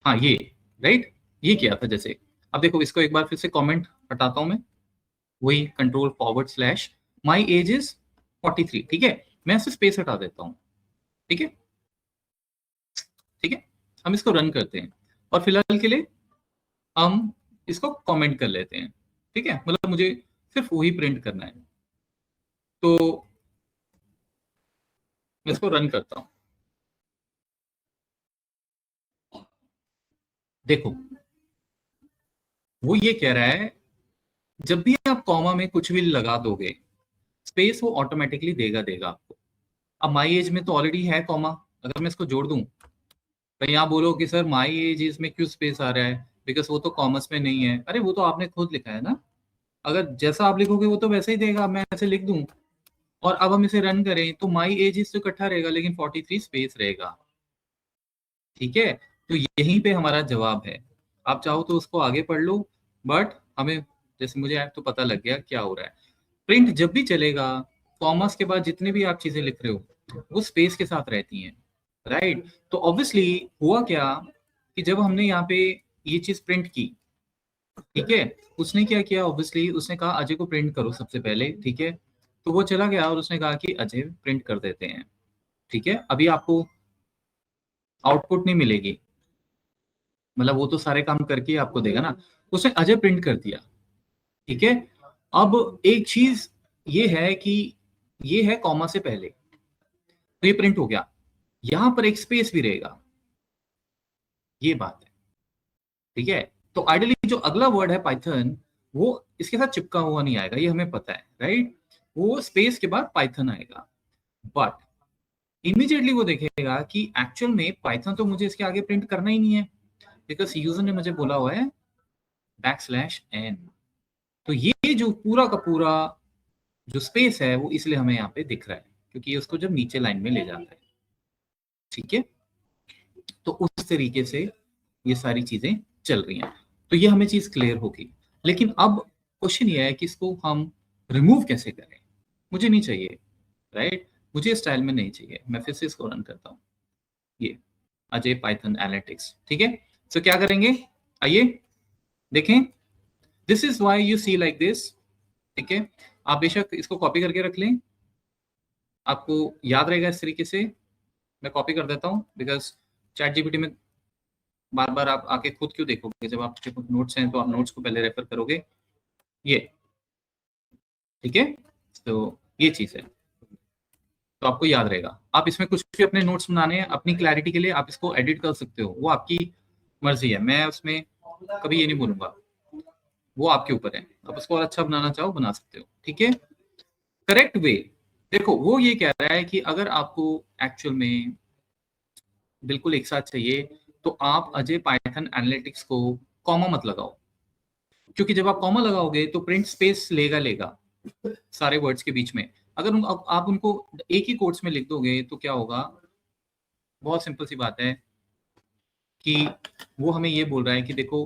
हाँ ये, राइट, ये किया था जैसे। अब देखो इसको एक बार फिर से कमेंट हटाता हूं मैं, वही कंट्रोल / माई एज इज 43, ठीक है, मैं इससे स्पेस हटा देता हूं, ठीक है, ठीक है। हम इसको रन करते हैं और फिलहाल के लिए हम इसको कमेंट कर लेते हैं, ठीक है, मतलब मुझे सिर्फ वही प्रिंट करना है, तो मैं इसको रन करता हूं। देखो वो ये कह रहा है जब भी आप कॉमा में कुछ भी लगा दोगे, स्पेस वो ऑटोमेटिकली देगा आपको। अब माई एज में तो ऑलरेडी है कॉमा, अगर मैं इसको जोड़ दूं तो यहाँ बोलो कि सर माई एज इसमें क्यों स्पेस आ रहा है, बिकॉज वो तो कॉमर्स में नहीं है। अरे वो तो आपने खुद लिखा है ना, अगर जैसा आप लिखोगे वो तो वैसे ही देगा। मैं ऐसे लिख दूं और अब हम इसे रन करें तो माई एज इज तो इकट्ठा रहेगा लेकिन 43 स्पेस रहेगा, ठीक है। तो यहीं पे हमारा जवाब है। आप चाहो तो उसको आगे पढ़ लो, बट हमें जैसे मुझे तो पता लग गया क्या हो रहा है। प्रिंट जब भी चलेगा, कॉमर्स के बाद जितने भी आप चीजें लिख रहे हो वो स्पेस के साथ रहती हैं, राइट। तो ऑब्वियसली हुआ क्या कि जब हमने यहाँ पे ये चीज प्रिंट की, ठीक है, उसने क्या किया, ऑब्वियसली उसने कहा अजय को प्रिंट करो सबसे पहले, ठीक है। तो वो चला गया और उसने कहा कि अजय प्रिंट कर देते हैं, ठीक है। अभी आपको आउटपुट नहीं मिलेगी, मतलब वो तो सारे काम करके आपको देगा ना। उसने अजय प्रिंट कर दिया, ठीक है। अब एक चीज ये है कि ये है कॉमा से पहले, तो ये प्रिंट हो गया, यहां पर एक स्पेस भी रहेगा, ये बात है, ठीक है। तो आइडियली जो अगला वर्ड है पाइथन, वो इसके साथ चिपका हुआ नहीं आएगा, ये हमें पता है, राइट। वो स्पेस के बाद पाइथन आएगा, बट इमीडिएटली वो देखेगा कि एक्चुअल में पाइथन तो मुझे इसके आगे प्रिंट करना ही नहीं है, बिकॉज यूजर ने मुझे बोला हुआ है \n। तो ये जो पूरा का पूरा जो स्पेस है वो इसलिए हमें यहाँ पे दिख रहा है, क्योंकि उसको जब नीचे लाइन में ले जाता है, ठीक है। तो उस तरीके से ये सारी चीजें चल रही हैं, तो ये हमें चीज क्लियर होगी। लेकिन अब क्वेश्चन ये है कि इसको हम रिमूव कैसे करें, मुझे नहीं चाहिए, राइट, मुझे स्टाइल में नहीं चाहिए। मैं फिर से इसको रन करता हूँ, ये अजय पाइथन एनालिटिक्स, ठीक है। तो क्या करेंगे, आइए देखें, this is why you see like this, ठीक है। आप बेशक इसको कॉपी करके रख लें, आपको याद रहेगा इस तरीके से। मैं कॉपी कर देता हूँ, बिकॉज चैट जीपीटी में बार बार आप आके खुद क्यों देखोगे, जब आपके पास नोट्स हैं तो आप नोट्स को पहले रेफर करोगे। ये ठीक है, तो ये चीज है, तो आपको याद रहेगा। आप इसमें कुछ भी अपने नोट्स बनाने हैं अपनी क्लैरिटी के लिए, आप इसको एडिट कर सकते हो, वो आपकी मर्जी है, मैं उसमें कभी ये नहीं बोलूंगा, वो आपके ऊपर है। आप उसको और अच्छा बनाना चाहो बना सकते हो, ठीक है। करेक्ट वे, देखो वो ये कह रहा है कि अगर आपको एक्चुअल में बिल्कुल एक साथ चाहिए तो आप अजय पाइथन एनालिटिक्स को कॉमा मत लगाओ, क्योंकि जब आप कॉमा लगाओगे तो प्रिंट स्पेस लेगा सारे वर्ड्स के बीच में। अगर आप उनको एक ही कोट्स में लिख दोगे तो क्या होगा, बहुत सिंपल सी बात है कि वो हमें ये बोल रहा है कि देखो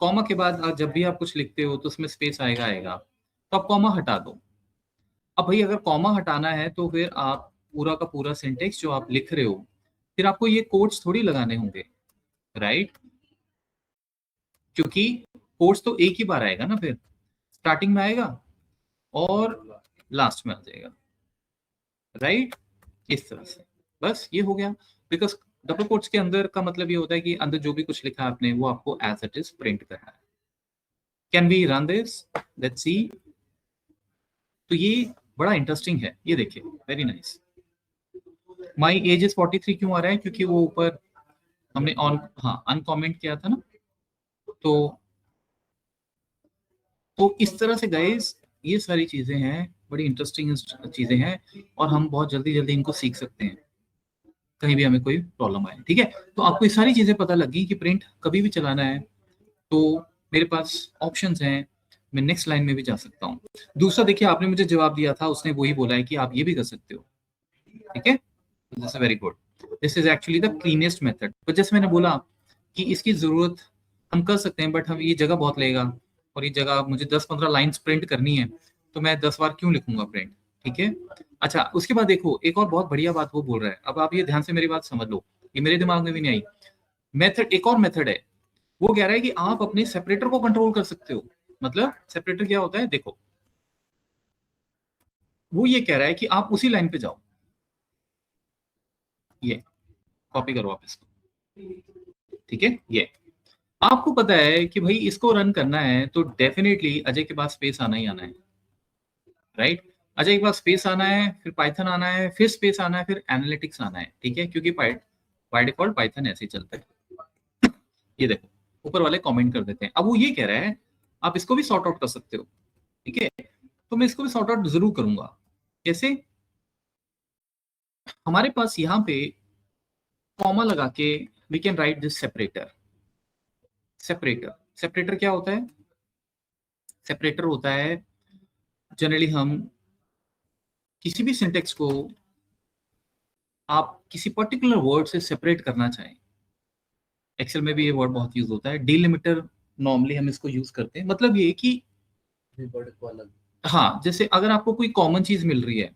कॉमा के बाद जब भी आप कुछ लिखते हो तो उसमें स्पेस आएगा, तो आप कॉमा हटा दो। अब भाई अगर कॉमा हटाना है तो फिर आप पूरा का पूरा सिंटेक्स जो आप लिख रहे हो, फिर आपको ये कोट्स थोड़ी लगाने होंगे, राइट, क्योंकि कोट्स तो एक ही बार आएगा ना, फिर स्टार्टिंग में आएगा और लास्ट में आ जाएगा, राइट, इस तरह से। बस ये हो गया, बिकॉज डबल कोट्स के अंदर का मतलब ये होता है कि अंदर जो भी कुछ लिखा है आपने वो आपको एज इट इज प्रिंट करना है। Can we run this, let's see. तो ये बड़ा इंटरेस्टिंग है, ये देखिए, very nice. My age is 43 क्यों आ रहा है, क्योंकि वो ऊपर हमने ऑन अनकॉमेंट किया था ना, तो इस तरह से गाइस ये सारी चीजें हैं, बड़ी इंटरेस्टिंग चीजें हैं, और हम बहुत जल्दी जल्दी इनको सीख सकते हैं कहीं भी हमें कोई प्रॉब्लम आए, ठीक है। तो आपको ये सारी चीजें पता लगी कि प्रिंट कभी भी चलाना है तो मेरे पास ऑप्शंस हैं, मैं नेक्स्ट लाइन में भी जा सकता हूँ। दूसरा देखिए, आपने मुझे जवाब दिया था, उसने वही बोला है कि आप ये भी कर सकते हो, ठीक है, this is very good, this is actually the cleanest method. पर जैसे मैंने बोला कि इसकी जरूरत हम कर सकते हैं, बट हम ये जगह बहुत लेगा, और ये जगह मुझे 10-15 लाइंस प्रिंट करनी है, तो मैं 10 बार क्यों लिखूंगा प्रिंट, ठीक है। अच्छा, उसके बाद देखो एक और बहुत बढ़िया बात वो बोल रहा है, अब आप ये ध्यान से मेरी बात समझ लो, ये मेरे दिमाग में भी नहीं आई। मेथड, एक और मेथड है, वो कह रहा है कि आप अपने सेपरेटर को कंट्रोल कर सकते हो। मतलब सेपरेटर क्या होता है, देखो वो ये कह रहा है कि आप उसी लाइन पे जाओ, ये कॉपी करो आप इसको, ठीक है। ये आपको पता है कि भाई इसको रन करना है तो डेफिनेटली अजय के पास स्पेस आना ही आना है, राइट। अजय के पास स्पेस आना है, फिर पाइथन आना है, फिर स्पेस आना है, फिर एनालिटिक्स आना है, ठीक है, क्योंकि बाय डिफॉल्ट पाइथन ऐसे ही चलता है। ये देखो ऊपर वाले कमेंट कर देते हैं। अब वो ये कह रहा है आप इसको भी सॉर्ट आउट कर सकते हो, ठीक है, तो मैं इसको भी सॉर्ट आउट जरूर करूंगा। कैसे, हमारे पास यहाँ पे कॉमा लगा के we can write this separator. Separator क्या होता है, सेपरेटर होता है जनरली हम किसी भी सिंटेक्स को आप किसी पर्टिकुलर वर्ड से सेपरेट करना चाहें, एक्सेल में भी ये वर्ड बहुत यूज होता है, डिलिमिटर नॉर्मली हम इसको यूज करते हैं। मतलब ये कि वर्ड को अलग, हाँ, जैसे अगर आपको कोई कॉमन चीज मिल रही है,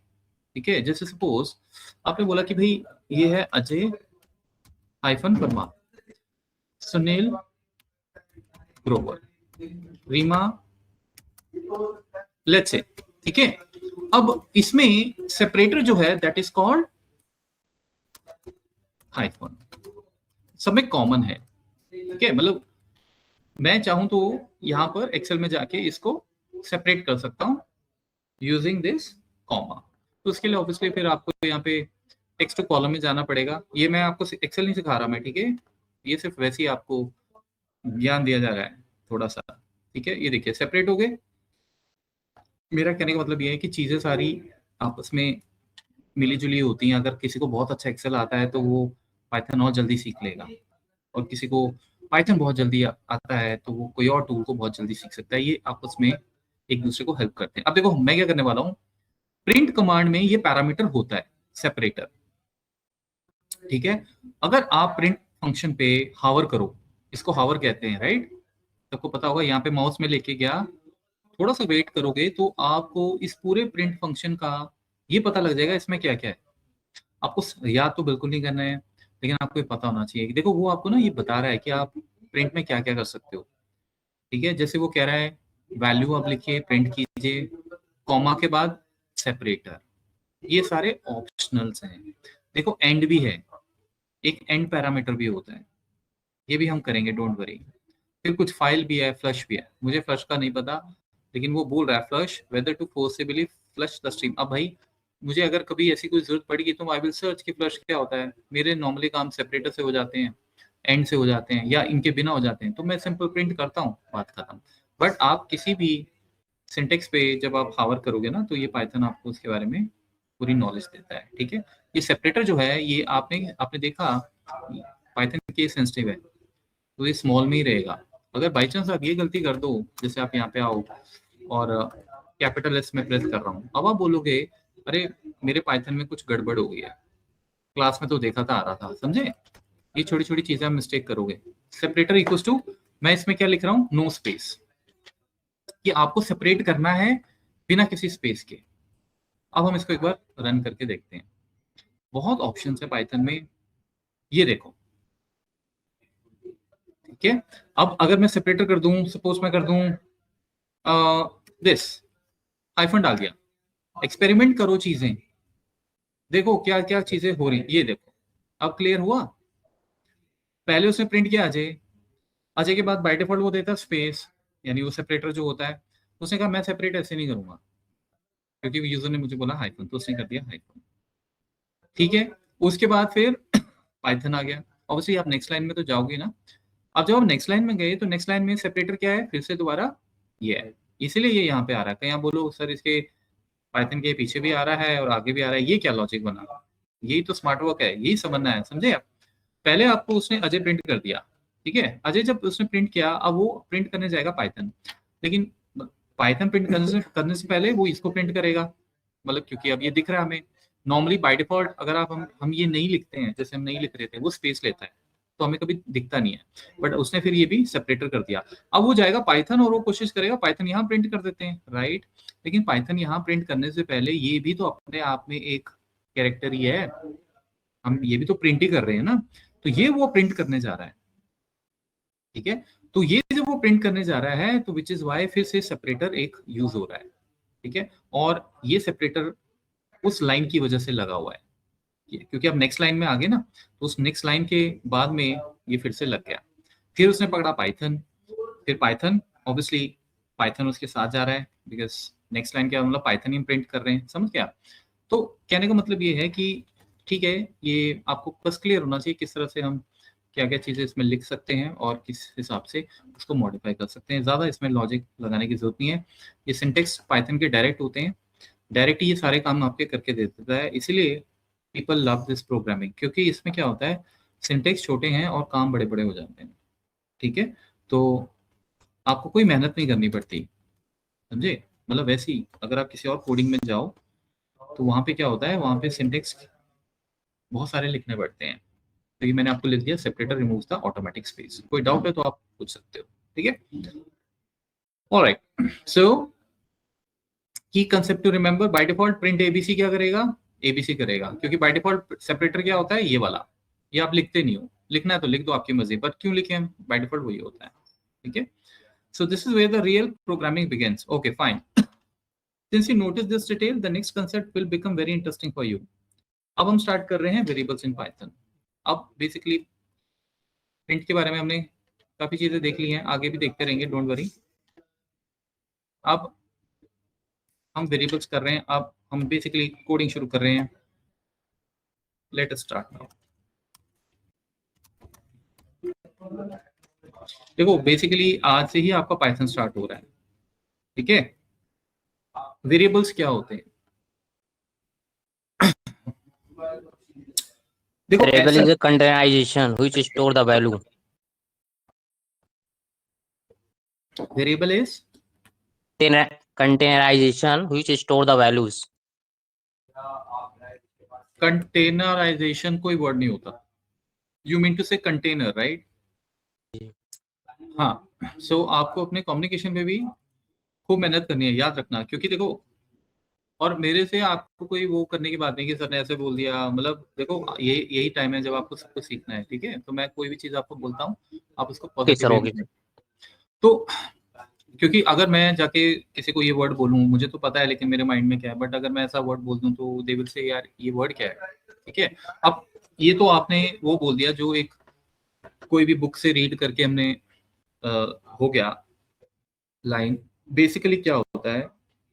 ठीक है, जैसे सपोज आपने बोला कि भाई ये है Ajay hyphen Verma, Sunil Grover, Reema, let's say, ठीक है। अब इसमें सेपरेटर जो है दैट इज कॉल्ड हाइफन, सब में कॉमन है, ठीक है। मतलब मैं चाहूं तो यहां पर एक्सेल में जाके इसको सेपरेट कर सकता हूं यूजिंग दिस कॉमा। तो उसके लिए ऑब्वियसली फिर आपको यहाँ पे टेक्स्ट टू कॉलम में जाना पड़ेगा। ये मैं आपको एक्सेल नहीं सिखा रहा मैं, ठीक है, ये सिर्फ वैसे ही आपको ज्ञान दिया जा रहा है थोड़ा सा, ठीक है। ये देखिए सेपरेट हो गए। मेरा कहने का मतलब ये है कि चीजें सारी आपस में मिली जुली होती हैं। अगर किसी को बहुत अच्छा एक्सेल आता है तो वो पाइथन और जल्दी सीख लेगा, और किसी को पाइथन बहुत जल्दी आता है तो वो कोई और टूल को बहुत जल्दी सीख सकता है। ये आपस में एक दूसरे को हेल्प करते हैं। अब देखो मैं क्या करने वाला हूँ, प्रिंट कमांड में ये पैरामीटर होता है सेपरेटर, ठीक है। अगर आप प्रिंट फंक्शन पे हावर करो, इसको हावर कहते हैं, राइट, सबको पता होगा। यहाँ पे माउस में लेके गया, थोड़ा सा वेट करोगे तो आपको इस पूरे प्रिंट फंक्शन का ये पता लग जाएगा इसमें क्या क्या है। आपको याद तो बिल्कुल नहीं करना है, लेकिन आपको ये पता होना चाहिए कि देखो वो आपको ना ये बता रहा है कि आप प्रिंट में क्या क्या कर सकते हो, ठीक है। जैसे वो कह रहा है वैल्यू आप लिखिए, प्रिंट कीजिए, कॉमा के बाद सेपरेटर, ये सारे ऑप्शनल्स हैं। देखो एंड भी है, एक एंड पैरामीटर भी होता है, ये भी हम करेंगे, डोंट वरी। फिर कुछ फाइल भी है, फ्लश भी है, मुझे फ्लश का नहीं पता, लेकिन वो बोल रहा है flush whether to forcibly flush the stream. अब भाई मुझे अगर कभी ऐसी कोई जरूरत पड़ेगी तो आई विल सर्च कि फ्लश क्या होता है। मेरे नॉर्मली काम सेपरेटर से हो जाते हैं, एंड से हो जाते हैं, या इनके बिना हो जाते हैं, तो मैं सिंपल प्रिंट करता हूँ, बात खत्म। बट आप किसी भी सिंटेक्स पे जब आप हावर करोगे ना, तो ये पाइथन आपको उसके बारे में पूरी नॉलेज देता है, ठीक है। ये सेपरेटर जो है, ये आपने देखा पाइथन केस सेंसिटिव है, तो ये स्मॉल में ही रहेगा। अगर बाई चांस आप ये गलती कर दो, जैसे आप यहाँ पे आओ और कैपिटल एस में प्रेस कर रहा हूँ, अब आप बोलोगे अरे मेरे पाइथन में कुछ गड़बड़ हो गई है, क्लास में तो देखा था आ रहा था, समझे। ये छोटी छोटी चीजें आप मिस्टेक करोगे। सेपरेटर इक्वल्स टू, मैं इसमें क्या लिख रहा हूँ, नो स्पेस, कि आपको सेपरेट करना है बिना किसी स्पेस के। अब हम इसको एक बार रन करके देखते हैं। बहुत ऑप्शन है पाइथन में, ये देखो, ठीक है। अब अगर मैं सेपरेटर कर दूं, सपोज मैं कर दूं दिस, हाइफन डाल दिया, एक्सपेरिमेंट करो चीजें, देखो क्या क्या चीजें हो रही, ये देखो। अब क्लियर हुआ। पहले उसने प्रिंट किया अजय, अजय के बाद बाय डिफॉल्ट वो देता स्पेस, यानी वो सेपरेटर जो होता है। उसने कहा मैं सेपरेट ऐसे नहीं करूंगा, क्योंकि यूजर ने मुझे बोला हाइफन, तो उसने कर दिया हाइफन, ठीक है। उसके बाद फिर पाइथन आ गया। ऑब्वियसली आप नेक्स्ट लाइन में तो जाओगे ना। अब जब आप नेक्स्ट लाइन में गए, तो नेक्स्ट लाइन में सेपरेटर क्या है, फिर से दोबारा ये है, इसीलिए ये यहाँ पे आ रहा है। कहीं आप बोलो सर इसके पाइथन के पीछे भी आ रहा है और आगे भी आ रहा है, ये क्या लॉजिक बना। यही तो स्मार्ट वर्क है, यही समझना है, समझे आप। पहले आपको उसने अजय प्रिंट कर दिया, ठीक है। अजय जब उसने प्रिंट किया, अब वो प्रिंट करने जाएगा पाइथन, लेकिन पाइथन प्रिंट करने से पहले वो इसको प्रिंट करेगा, मतलब क्योंकि अब ये दिख रहा है हमें। नॉर्मली बाय डिफॉल्ट अगर आप हम ये नहीं लिखते हैं, जैसे हम नहीं लिख रहे थे, वो स्पेस लेता है, तो हमें कभी दिखता नहीं है। बट उसने फिर ये भी सेपरेटर कर दिया। अब वो जाएगा पाइथन और वो कोशिश करेगा पाइथन यहाँ प्रिंट कर देते हैं, राइट। लेकिन पाइथन यहाँ प्रिंट करने से पहले ये भी तो अपने आप में एक कैरेक्टर ही है, हम ये भी तो प्रिंट ही कर रहे हैं ना। तो ये वो प्रिंट करने जा रहा है, ठीक है। तो ये जब वो प्रिंट करने जा रहा है, तो विच इज वाई फिर से सेपरेटर एक यूज हो रहा है, ठीक है। और ये सेपरेटर उस लाइन की वजह से लगा हुआ है, क्योंकि अब नेक्स्ट लाइन में आ गए ना, तो उस नेक्स्ट लाइन के बाद में ये फिर से लग गया। फिर उसने पकड़ा पाइथन, फिर पाइथन, ऑब्वियसली पाइथन उसके साथ जा रहा है, बिकॉज नेक्स्ट लाइन क्या मतलब पाइथन ही प्रिंट कर रहे हैं, समझ गया। तो कहने का मतलब ये है कि ठीक है, ये आपको बस क्लियर होना चाहिए किस तरह से हम क्या क्या चीजें इसमें लिख सकते हैं और किस हिसाब से उसको मॉडिफाई कर सकते हैं। ज्यादा इसमें लॉजिक लगाने की जरूरत नहीं है। ये सिंटेक्स पाइथन के डायरेक्ट होते हैं, डायरेक्ट ये सारे काम आपके करके दे देता है। इसीलिए पीपल लव दिस प्रोग्रामिंग, क्योंकि इसमें क्या होता है, सिंटेक्स छोटे हैं और काम बड़े बड़े हो जाते हैं, ठीक है। तो आपको कोई मेहनत नहीं करनी पड़ती, समझे। मतलब वैसे ही अगर आप किसी और कोडिंग में जाओ, तो वहां पे क्या होता है, वहां पे सिंटेक्स बहुत सारे लिखने पड़ते हैं। तो ये मैंने आपको लिख दिया, separator removes the automatic space. कोई डाउट है तो आप पूछ सकते हो, ठीक है। Alright, so key concept to remember, by default print ABC क्या करेगा, एबीसी करेगा, क्योंकि बाय डिफॉल्ट सेपरेटर क्या होता है, ये वाला, ये आप लिखते नहीं हो, लिखना है तो लिख दो आपकी मर्जी, पर क्यों लिखे हम, बाय डिफॉल्ट वही होता है, ठीक है। So this is where the real programming begins. Okay fine, since you notice this detail, the next concept will become very interesting for you. अब हम स्टार्ट कर रहे हैं वेरिएबल्स इन पाइथन। अब बेसिकली प्रिंट के बारे में हमने काफी चीजें देख ली हैं, आगे भी देखते रहेंगे, डोंट वरी। अब हम वेरिएबल्स कर रहे हैं, अब हम बेसिकली कोडिंग शुरू कर रहे हैं। Let us start now. देखो बेसिकली आज से ही आपका पाइथन स्टार्ट हो रहा है, ठीक है। वेरिएबल्स क्या होते हैं, देखो Variable is a containerization which store the value. Variable is Containerization which store the values. Containerization कोई वर्ड नहीं होता, you mean to say container, right. हाँ, सो आपको अपने कम्युनिकेशन में भी खूब मेहनत करनी है, याद रखना, क्योंकि देखो, और मेरे से आपको कोई वो करने की बात नहीं कि सर ने ऐसे बोल दिया, मतलब देखो ये यही टाइम है जब आपको सब कुछ सीखना है, ठीक है। तो मैं कोई भी चीज आपको बोलता हूँ, आप उसको Okay, sir, पॉजिटिव okay. वे में। तो क्योंकि अगर मैं जाके किसी को ये वर्ड बोलूं, मुझे तो पता है लेकिन मेरे माइंड में क्या है, बट अगर मैं ऐसा वर्ड बोल दूं तो दे विल से यार ये वर्ड क्या है, ठीक है। अब ये तो आपने वो बोल दिया जो एक कोई भी बुक से रीड करके हमने हो गया लाइन। बेसिकली क्या होता है,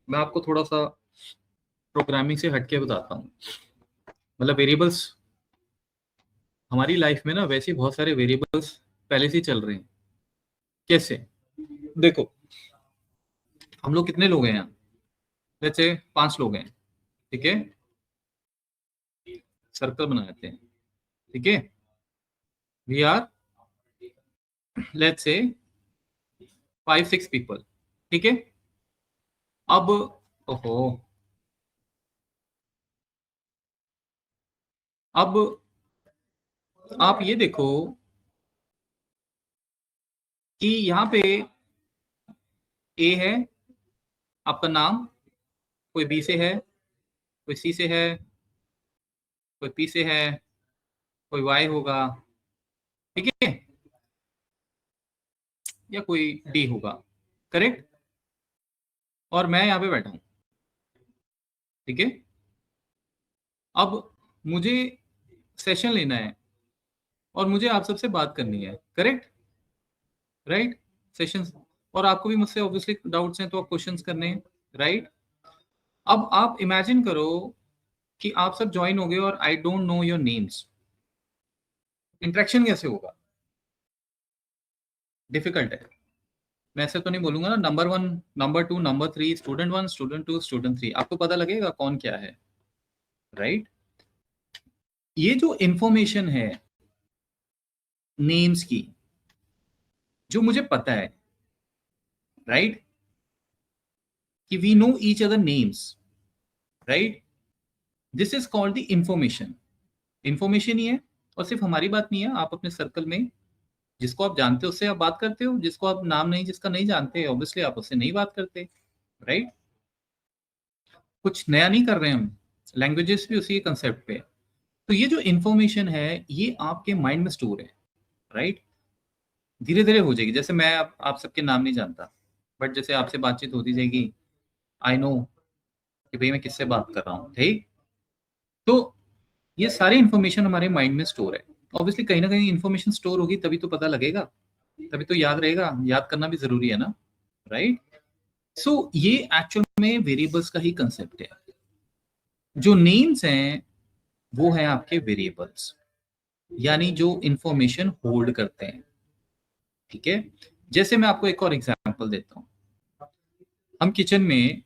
मैं आपको थोड़ा सा प्रोग्रामिंग से हटके बताता हूँ। मतलब वेरिएबल्स हमारी लाइफ में ना वैसे बहुत सारे वेरिएबल्स पहले से ही चल रहे हैं। कैसे? देखो, हम लोग कितने लोग हैं यहाँ? जैसे 5 लोग हैं, ठीक है। सर्कल बना लेते हैं, ठीक है। We are let's say 5-6 people, ठीक है। अब ओहो, अब आप ये देखो कि यहाँ पे ए है आपका नाम, कोई बी से है, कोई सी से है, कोई पी से है, कोई वाई होगा, ठीक है, या कोई डी होगा, करेक्ट। और मैं यहाँ पे बैठा हूँ, ठीक है। अब मुझे सेशन लेना है और मुझे आप सबसे बात करनी है, करेक्ट, राइट। सेशंस, और आपको भी मुझसे ऑब्वियसली डाउट्स हैं तो आप क्वेश्चंस करने हैं, राइट। अब आप इमेजिन करो कि आप सब ज्वाइन हो गए और I don't know your names, interaction कैसे होगा? डिफिकल्ट है। मैं ऐसे तो नहीं बोलूंगा ना number 1, number 2, number 3, student 1, student 2, student 3, आपको पता लगेगा कौन क्या है, राइट। ये जो इंफॉर्मेशन है नेम्स की, जो मुझे पता है, राइट, कि we know each other names, right, this is called the information. Information ही है। और सिर्फ हमारी बात नहीं है, आप अपने सर्कल में जिसको आप जानते हो उससे आप बात करते हो, जिसको आप नाम नहीं जिसका नहीं जानते ऑब्वियसली आप उससे नहीं बात करते, राइट। कुछ नया नहीं कर रहे हैं हम, लैंग्वेजेस भी उसी कंसेप्ट पे है। तो ये जो इंफॉर्मेशन है ये आपके माइंड में स्टोर है, राइट। धीरे धीरे हो जाएगी, जैसे मैं आप सबके नाम नहीं जानता, बट जैसे आपसे बातचीत होती जाएगी आई नो कि भाई मैं किससे बात कर रहा हूँ, ठीक। तो ये सारी इंफॉर्मेशन हमारे माइंड में स्टोर है। ऑब्वियसली कहीं ना कहीं इंफॉर्मेशन स्टोर होगी तभी तो पता लगेगा, तभी तो याद रहेगा, याद करना भी जरूरी है ना, राइट। सो ये एक्चुअल में वेरिएबल्स का ही कंसेप्ट है। जो नेम्स हैं वो है आपके वेरिएबल्स, यानी जो इंफॉर्मेशन होल्ड करते हैं, ठीक है। जैसे मैं आपको एक और एग्जांपल देता हूं। हम किचन में,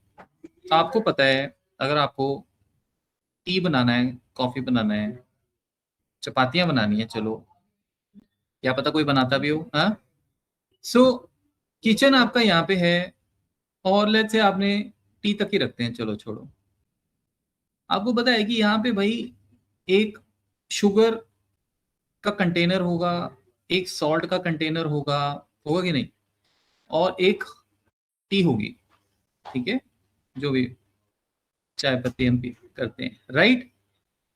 आपको पता है अगर आपको टी बनाना है, कॉफी बनाना है, चपातियां बनानी है, चलो क्या पता कोई बनाता भी हो, हाँ। सो किचन आपका यहाँ पे है और लेट्स से आपने टी तक ही रखते हैं, चलो छोड़ो। आपको पता है कि यहाँ पे भाई एक शुगर का कंटेनर होगा, एक सॉल्ट का कंटेनर होगा, होगा कि नहीं, और एक टी होगी, ठीक है, जो भी चाय पत्ती हम पी करते हैं, राइट।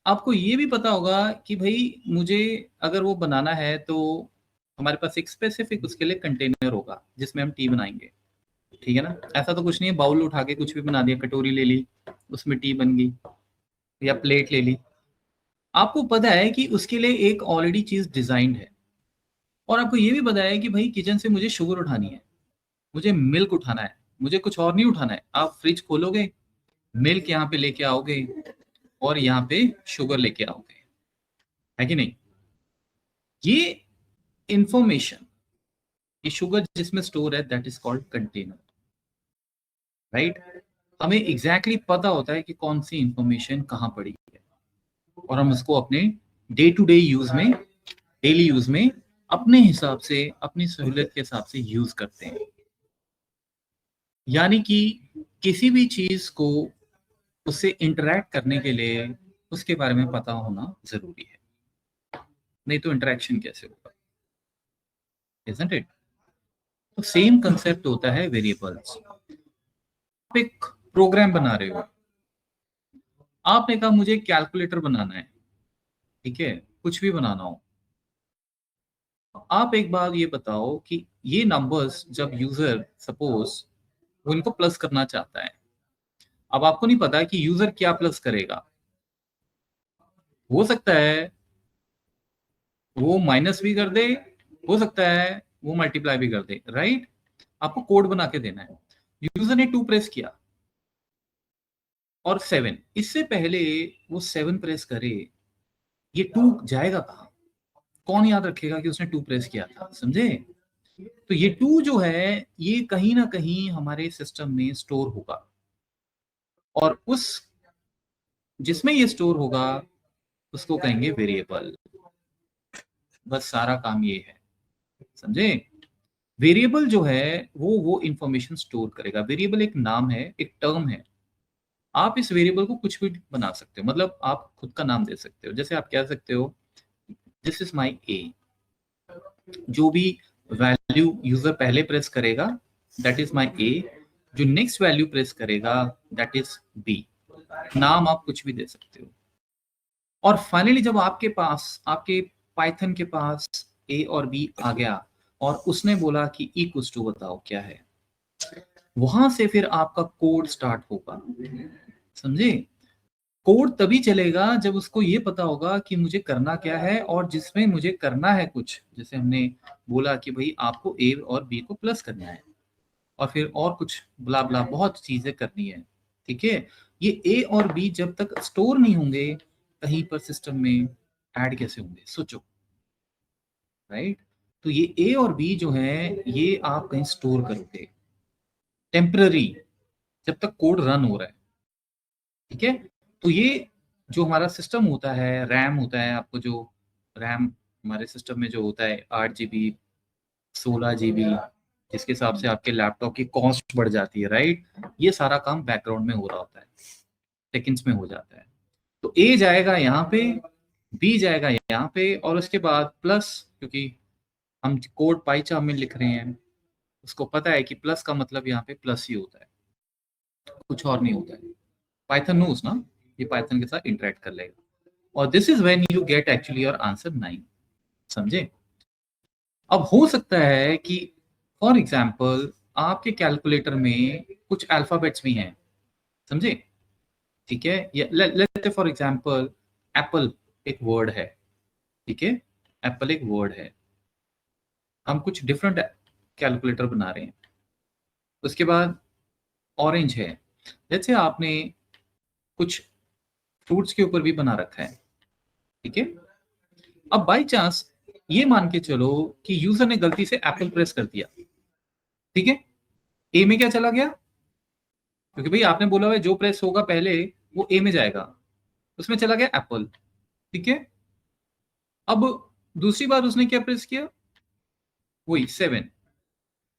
आपको ये भी पता होगा कि भाई मुझे अगर वो बनाना है तो हमारे पास एक स्पेसिफिक उसके लिए कंटेनर होगा जिसमें हम टी बनाएंगे, ठीक है ना। ऐसा तो कुछ नहीं है बाउल उठा के कुछ भी बना दिया, कटोरी ले ली उसमें टी बन गई, या प्लेट ले ली। आपको पता है कि उसके लिए एक ऑलरेडी चीज डिजाइंड है। और आपको ये भी पता है कि भाई किचन से मुझे शुगर उठानी है, मुझे मिल्क उठाना है, मुझे कुछ और नहीं उठाना है। आप फ्रिज खोलोगे, मिल्क यहाँ पे लेके आओगे और यहाँ पे शुगर लेके आओगे, है कि नहीं। ये इंफॉर्मेशन, ये शुगर जिसमें स्टोर है that is called container, right. हमें एग्जैक्टली पता होता है कि कौन सी इंफॉर्मेशन कहाँ पड़ी है और हम उसको अपने डे टू डे यूज में, डेली यूज में अपने हिसाब से, अपनी सहूलियत के हिसाब से यूज करते हैं। यानी कि किसी भी चीज को उससे इंटरैक्ट करने के लिए उसके बारे में पता होना जरूरी है, नहीं तो इंटरेक्शन कैसे होगा, इजंट इट। तो सेम कंसेप्ट होता है वेरिएबल्स। आप एक प्रोग्राम बना रहे हो, आपने कहा मुझे कैलकुलेटर बनाना है, ठीक है, कुछ भी बनाना हो। आप एक बार ये बताओ कि ये नंबर्स जब यूजर सपोज वो इनको प्लस करना चाहता है, अब आपको नहीं पता कि यूजर क्या प्लस करेगा, हो सकता है वो माइनस भी कर दे, हो सकता है वो मल्टीप्लाई भी कर दे, राइट? आपको कोड बना के देना है। यूजर ने 2 प्रेस किया और 7, इससे पहले वो 7 प्रेस करे, ये 2 जाएगा कहाँ? कौन याद रखेगा कि उसने 2 प्रेस किया था? समझे? तो ये 2 जो है ये कहीं ना कहीं हमारे सिस्टम में स्टोर होगा, और उस जिसमें ये स्टोर होगा उसको कहेंगे वेरिएबल। बस सारा काम ये है, समझे? वेरिएबल जो है वो इंफॉर्मेशन स्टोर करेगा। वेरिएबल एक नाम है, एक टर्म है। आप इस वेरिएबल को कुछ भी बना सकते हो, मतलब आप खुद का नाम दे सकते हो। जैसे आप कह सकते हो दिस इज माई ए, जो भी वैल्यू यूजर पहले प्रेस करेगा दैट इज माई ए, जो नेक्स्ट वैल्यू प्रेस करेगा दैट इज बी। नाम आप कुछ भी दे सकते हो। और फाइनली जब आपके पास, आपके पाइथन के पास ए और बी आ गया और उसने बोला कि इक्वल्स टू बताओ क्या है, वहां से फिर आपका कोड स्टार्ट होगा। समझे? कोड तभी चलेगा जब उसको ये पता होगा कि मुझे करना क्या है, और जिसमें मुझे करना है कुछ, जैसे हमने बोला कि भाई आपको ए और बी को प्लस करना है, और फिर और कुछ ब्ला ब्ला बहुत चीजें करनी है। ठीक है? ये ए और बी जब तक स्टोर नहीं होंगे कहीं पर सिस्टम में, ऐड कैसे होंगे? सोचो, राइट? तो ये ए और बी जो है ये आप कहीं स्टोर करोगे टेम्पररी, जब तक कोड रन हो रहा है। ठीक है? तो ये जो हमारा सिस्टम होता है, रैम होता है, आपको जो रैम हमारे सिस्टम में जो होता है 8 GB, 16 GB, जिसके हिसाब से आपके लैपटॉप की कॉस्ट बढ़ जाती है, राइट? ये सारा काम बैकग्राउंड में हो रहा होता है, सेकंड्स में हो जाता है। तो ए जाएगा यहाँ पे, बी जाएगा यहाँ पे, और उसके बाद प्लस, क्योंकि हम कोड पाइचार्म में लिख रहे हैं, उसको पता है कि प्लस का मतलब यहाँ पे प्लस ही होता है, कुछ और नहीं होता है। पाइथन नोस ना, ये पाइथन के साथ इंटरेक्ट कर लेगा, और this is when you get actually your answer 9। समझे? अब हो सकता है कि फॉर एग्जाम्पल आपके कैलकुलेटर में कुछ अल्फाबेट्स भी हैं, समझे? ठीक है? Let's say for example Apple एक वर्ड है, ठीक है? एप्पल एक वर्ड है, हम कुछ डिफरेंट कैलकुलेटर बना रहे हैं। उसके बाद ऑरेंज है, लेट्स से आपने कुछ फ्रूट्स के ऊपर भी बना रखा है, ठीक है? अब बाय चांस ये मान के चलो कि यूजर ने गलती से एप्पल प्रेस कर दिया, ठीक है? ए में क्या चला गया? क्योंकि भाई आपने बोला हुआ जो प्रेस होगा पहले वो ए में जाएगा, उसमें चला गया एप्पल, ठीक है? अब दूसरी बार उसने क्या प्रेस किया? वही 7,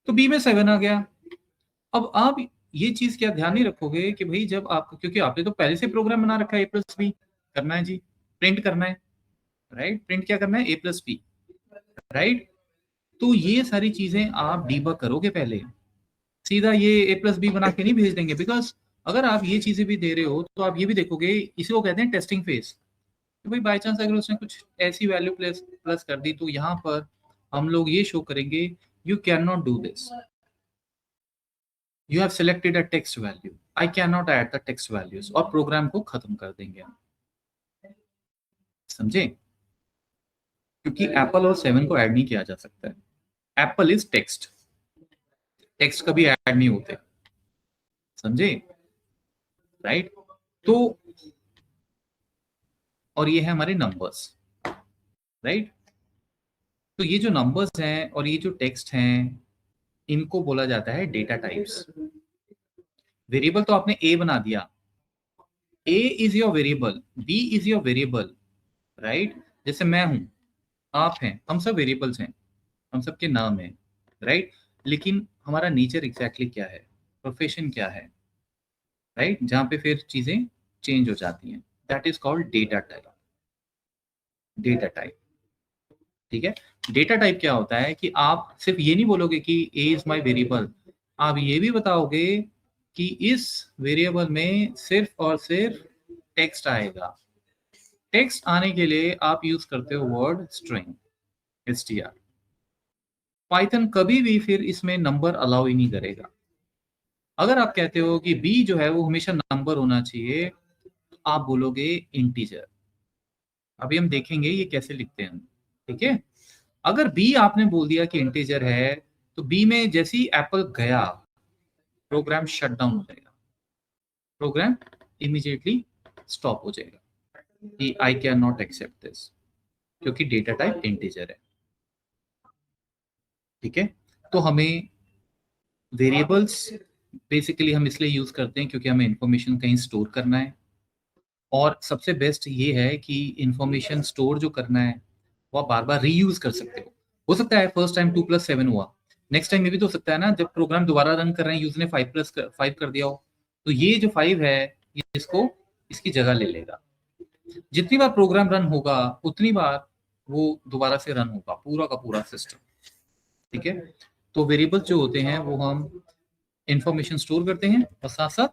तो बी में 7 आ गया। अब आप ये चीज क्या ध्यान नहीं रखोगे कि भाई जब आपको, क्योंकि आपने तो पहले से प्रोग्राम बना रखा है ए प्लस बी करना है जी, प्रिंट करना है, राइट? प्रिंट क्या करना है? ए प्लस बी, राइट? तो ये सारी चीजें आप डीबग करोगे पहले, सीधा ये ए प्लस बी बना के नहीं भेज देंगे। बिकॉज अगर आप ये चीजें भी दे रहे हो तो आप ये भी देखोगे, इसी को कहते हैं टेस्टिंग फेज, कि भाई बाई चांस अगर उसने कुछ ऐसी वैल्यू प्लस प्लस कर दी तो यहाँ पर हम लोग ये शो करेंगे you can not do this, you have selected a text value, I can not add the text values, और प्रोग्राम को खत्म कर देंगे हम। समझे? क्योंकि एप्पल और 7 को ऐड नहीं किया जा सकता है। एप्पल इज टेक्स्ट, टेक्स्ट कभी ऐड नहीं होते। समझे? राइट? तो और ये है हमारे नंबर्स, राइट? तो ये जो नंबर्स हैं और ये जो टेक्स्ट हैं इनको बोला जाता है डेटा टाइप्स। वेरिएबल तो आपने ए बना दिया, a is your variable, b is your variable, right? जैसे मैं हूं, आप हैं, हम सब वेरिएबल्स हैं, हम सबके नाम हैं, राइट? लेकिन हमारा नेचर एग्जैक्टली क्या है, प्रोफेशन क्या है, राइट? जहां पे फिर चीजें चेंज हो जाती हैं, that is called data type. Data type, ठीक है? डेटा टाइप क्या होता है कि आप सिर्फ ये नहीं बोलोगे कि ए इज माई वेरिएबल, आप ये भी बताओगे कि इस वेरिएबल में सिर्फ और सिर्फ टेक्स्ट आएगा। टेक्स्ट आने के लिए आप यूज करते हो वर्ड स्ट्रिंग, str, पाइथन कभी भी फिर इसमें नंबर अलाउ ही नहीं करेगा। अगर आप कहते हो कि बी जो है वो हमेशा नंबर होना चाहिए, तो आप बोलोगे इंटीजर। अभी हम देखेंगे ये कैसे लिखते हैं, ठीक है। अगर बी आपने बोल दिया कि इंटीजर है, तो बी में जैसे ही एप्पल गया, प्रोग्राम शट डाउन हो जाएगा, प्रोग्राम इमीडिएटली स्टॉप हो जाएगा कि I can not accept this, क्योंकि डेटा टाइप इंटीजर है, ठीक है। तो हमें वेरिएबल्स बेसिकली हम इसलिए यूज करते हैं क्योंकि हमें इंफॉर्मेशन कहीं स्टोर करना है, और सबसे बेस्ट ये है कि इंफॉर्मेशन स्टोर जो करना है वो आप बार बार रीयूज कर सकते हो सकता है फर्स्ट टाइम 2+7 हुआ, नेक्स्ट टाइम ये भी तो हो सकता है ना, जब प्रोग्राम दोबारा रन कर रहे हैं यूजर ने 5+5 कर दिया हो, तो ये जो 5 है ये इसको इसकी जगह ले लेगा। जितनी बार प्रोग्राम रन होगा उतनी बार वो दोबारा से रन होगा पूरा का पूरा सिस्टम, ठीक है। तो वेरिएबल्स जो होते हैं वो हम इंफॉर्मेशन स्टोर करते हैं और साथ साथ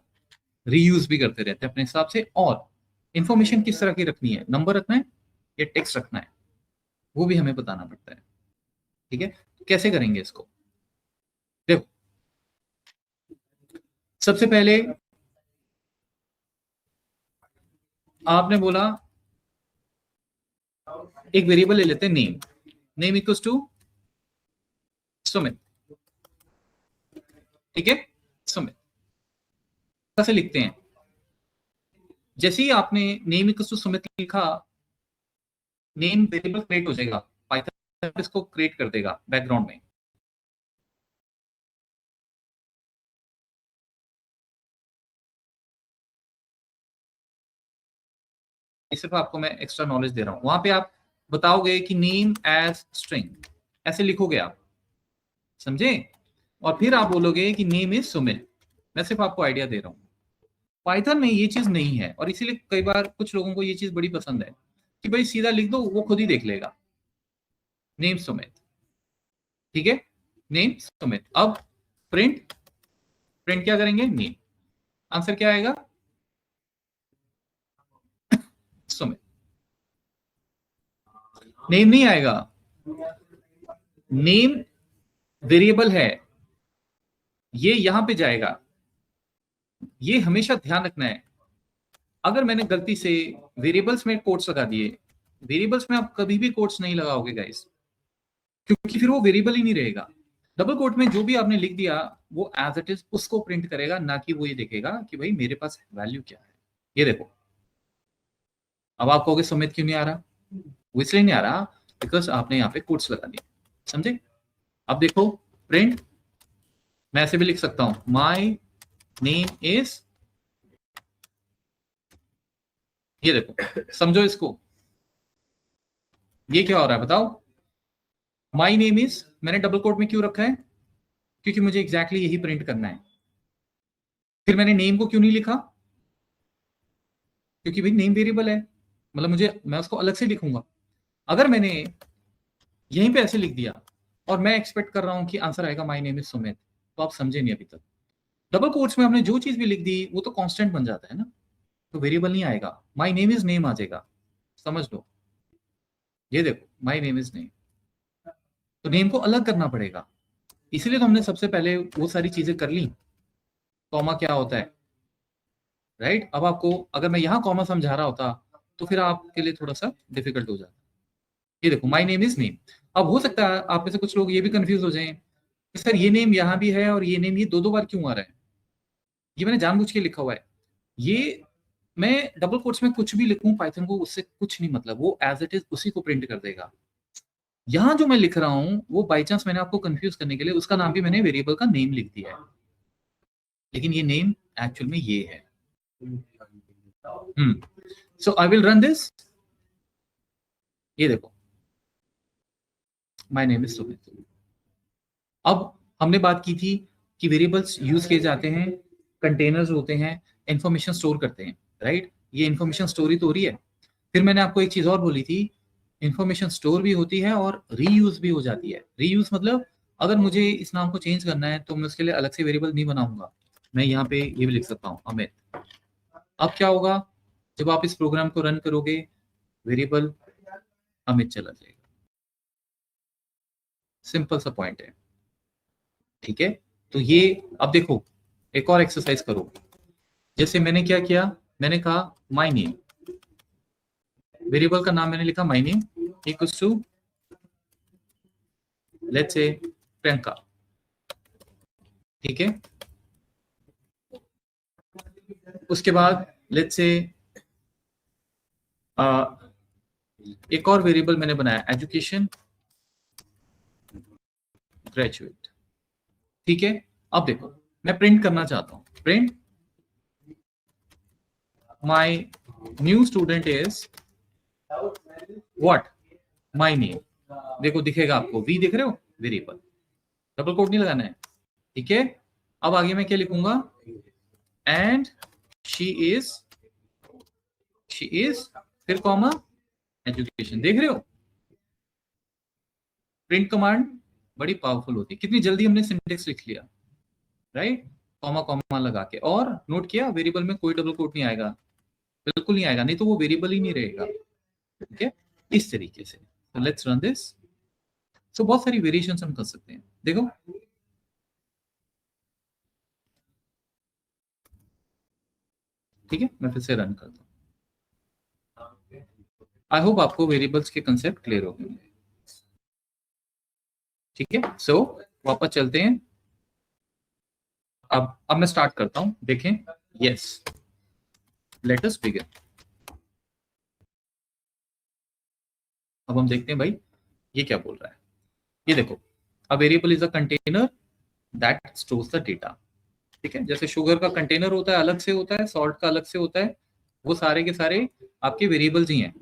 रीयूज भी करते रहते हैं अपने हिसाब से। और इंफॉर्मेशन किस तरह की रखनी है, नंबर रखना है या टेक्स्ट रखना है, वो भी हमें बताना पड़ता है, ठीक है। तो कैसे करेंगे इसको, देखो सबसे पहले आपने बोला एक वेरिएबल ले लेते हैं name, name equals to Sumit, ठीक है। सुमित कैसे लिखते हैं, जैसे ही आपने नेम इक्वल्स टू सुमित लिखा, नेम वेरिएबल क्रिएट हो जाएगा, पाइथन इसको क्रिएट कर देगा बैकग्राउंड में। सिर्फ आपको मैं एक्स्ट्रा नॉलेज दे रहा हूं, वहां पे आप बताओगे कि नेम एज स्ट्रिंग, ऐसे लिखोगे आप, समझे। और फिर आप बोलोगे कि नेम इज सुमित। मैं सिर्फ आपको आइडिया दे रहा हूं, पाइथन में ये चीज नहीं है, और इसीलिए कई बार कुछ लोगों को ये चीज बड़ी पसंद है कि भाई सीधा लिख दो, वो खुद ही देख लेगा नेम सुमित, ठीक है। नेम सुमित। अब प्रिंट, प्रिंट क्या करेंगे, नेम, आंसर क्या आएगा, सुमित। नेम नहीं आएगा, नेम वेरिएबल है, ये यहां पे जाएगा, ये हमेशा ध्यान रखना है। अगर मैंने गलती से वेरिएबल्स में कोट्स लगा दिए, वेरिएबल्स में आप कभी भी कोट्स नहीं लगाओगे गाइस, क्योंकि फिर वो वेरिएबल ही नहीं रहेगा। डबल कोट में जो भी आपने लिख दिया वो एज इट इज उसको प्रिंट करेगा, ना कि वो ये देखेगा कि भाई मेरे पास वैल्यू क्या है। ये देखो, अब आप कहोगे सुमित क्यों नहीं आ रहा, वो इसलिए नहीं आ रहा बिकॉज आपने यहाँ पे कोट्स लगा दिए, समझे। अब देखो प्रिंट, मैं ऐसे भी लिख सकता हूं, माई नेम इज, ये देखो समझो इसको, ये क्या हो रहा है बताओ। माई नेम इज मैंने डबल कोट में क्यों रखा है, क्योंकि मुझे एग्जैक्टली यही प्रिंट करना है। फिर मैंने नेम को क्यों नहीं लिखा, क्योंकि भाई नेम वेरिएबल है, मतलब मैं उसको अलग से लिखूंगा। अगर मैंने यहीं पे ऐसे लिख दिया और मैं एक्सपेक्ट कर रहा हूं कि आंसर आएगा माई नेम इज सुमित, तो आप समझे नहीं अभी तक। डबल कोट्स में आपने जो चीज भी लिख दी वो तो कांस्टेंट बन जाता है ना, तो वेरिएबल नहीं आएगा, माई नेम इज नेम आ जाएगा, समझ लो। ये देखो माई नेम इज नेम, तो नेम को अलग करना पड़ेगा, इसीलिए तो हमने सबसे पहले वो सारी चीजें कर ली। कॉमा क्या होता है, राइट। अब आपको अगर मैं यहाँ कॉमा समझा रहा होता तो फिर आपके लिए थोड़ा सा डिफिकल्ट हो जाता। ये देखो माई नेम इज नेम। अब हो सकता है आप में से कुछ लोग ये भी कंफ्यूज हो जाएं कि सर ये नेम यहाँ भी है और ये नेम ये दो बार क्यों आ रहा है, ये मैंने जानबूझ के लिखा हुआ है। ये मैं डबल कोट्स में कुछ भी लिखूं पाइथन को उससे कुछ नहीं मतलब, वो एज इट इज उसी को प्रिंट कर देगा। यहाँ जो मैं लिख रहा हूँ वो बाई चांस मैंने आपको कंफ्यूज करने के लिए उसका नाम भी मैंने वेरिएबल का नेम लिख दिया है, लेकिन ये नेम एक्चुअल में ये है। सो आई विल रन दिस, ये देखो माय नेम इज सुमित। अब हमने बात की थी कि वेरिएबल्स यूज किए जाते हैं, कंटेनर्स होते हैं, इंफॉर्मेशन स्टोर करते हैं, राइट। ये इंफॉर्मेशन स्टोरी तो हो रही है। फिर मैंने आपको एक चीज और बोली थी, इंफॉर्मेशन स्टोर भी होती है और रीयूज भी हो जाती है। रीयूज मतलब अगर मुझे इस नाम को चेंज करना है तो मैं उसके लिए अलग से वेरिएबल नहीं बनाऊंगा, मैं यहाँ पे ये भी लिख सकता हूँ अमित। अब क्या होगा, जब आप इस प्रोग्राम को रन करोगे वेरिएबल अमित चला जाएगा, सिंपल सा पॉइंट है, ठीक है। तो ये अब देखो, एक और एक्सरसाइज करो। जैसे मैंने क्या किया, मैंने कहा माय नेम, वेरिएबल का नाम मैंने लिखा my name equals to let's say Priyanka, ठीक है। उसके बाद लेट्स से एक और वेरिएबल मैंने बनाया एजुकेशन ग्रेजुएट, ठीक है। अब देखो मैं प्रिंट करना चाहता हूं, print my new student is what my name, देखो दिखेगा आपको, वी दिख रहे हो, वेरिएबल, डबल कोट नहीं लगाना है, ठीक है। अब आगे मैं क्या लिखूंगा, एंड शी इज फिर कॉमा एजुकेशन, देख रहे हो। प्रिंट कमांड बड़ी पावरफुल होती है, कितनी जल्दी हमने सिंटेक्स लिख लिया, राइट। कॉमा कॉमा लगा के, और नोट किया वेरिएबल में कोई डबल कोट नहीं आएगा, बिल्कुल नहीं आएगा, नहीं तो वो वेरिएबल ही नहीं रहेगा, ठीक है। इस तरीके से लेट्स रन दिस। सो बहुत सारी वेरिएशंस हम कर सकते हैं, देखो ठीक है। मैं फिर से रन करता हूं। आई होप आपको वेरिएबल्स के कंसेप्ट क्लियर हो गए, ठीक है। सो वापस चलते हैं, अब मैं स्टार्ट करता हूं, देखें, यस लेट अस बिगिन। अब हम देखते हैं भाई ये क्या बोल रहा है, ये देखो, a variable is a container that stores the data, ठीक है। जैसे शुगर का कंटेनर होता है अलग से होता है, सॉल्ट का अलग से होता है, वो सारे के सारे आपके वेरिएबल्स ही हैं,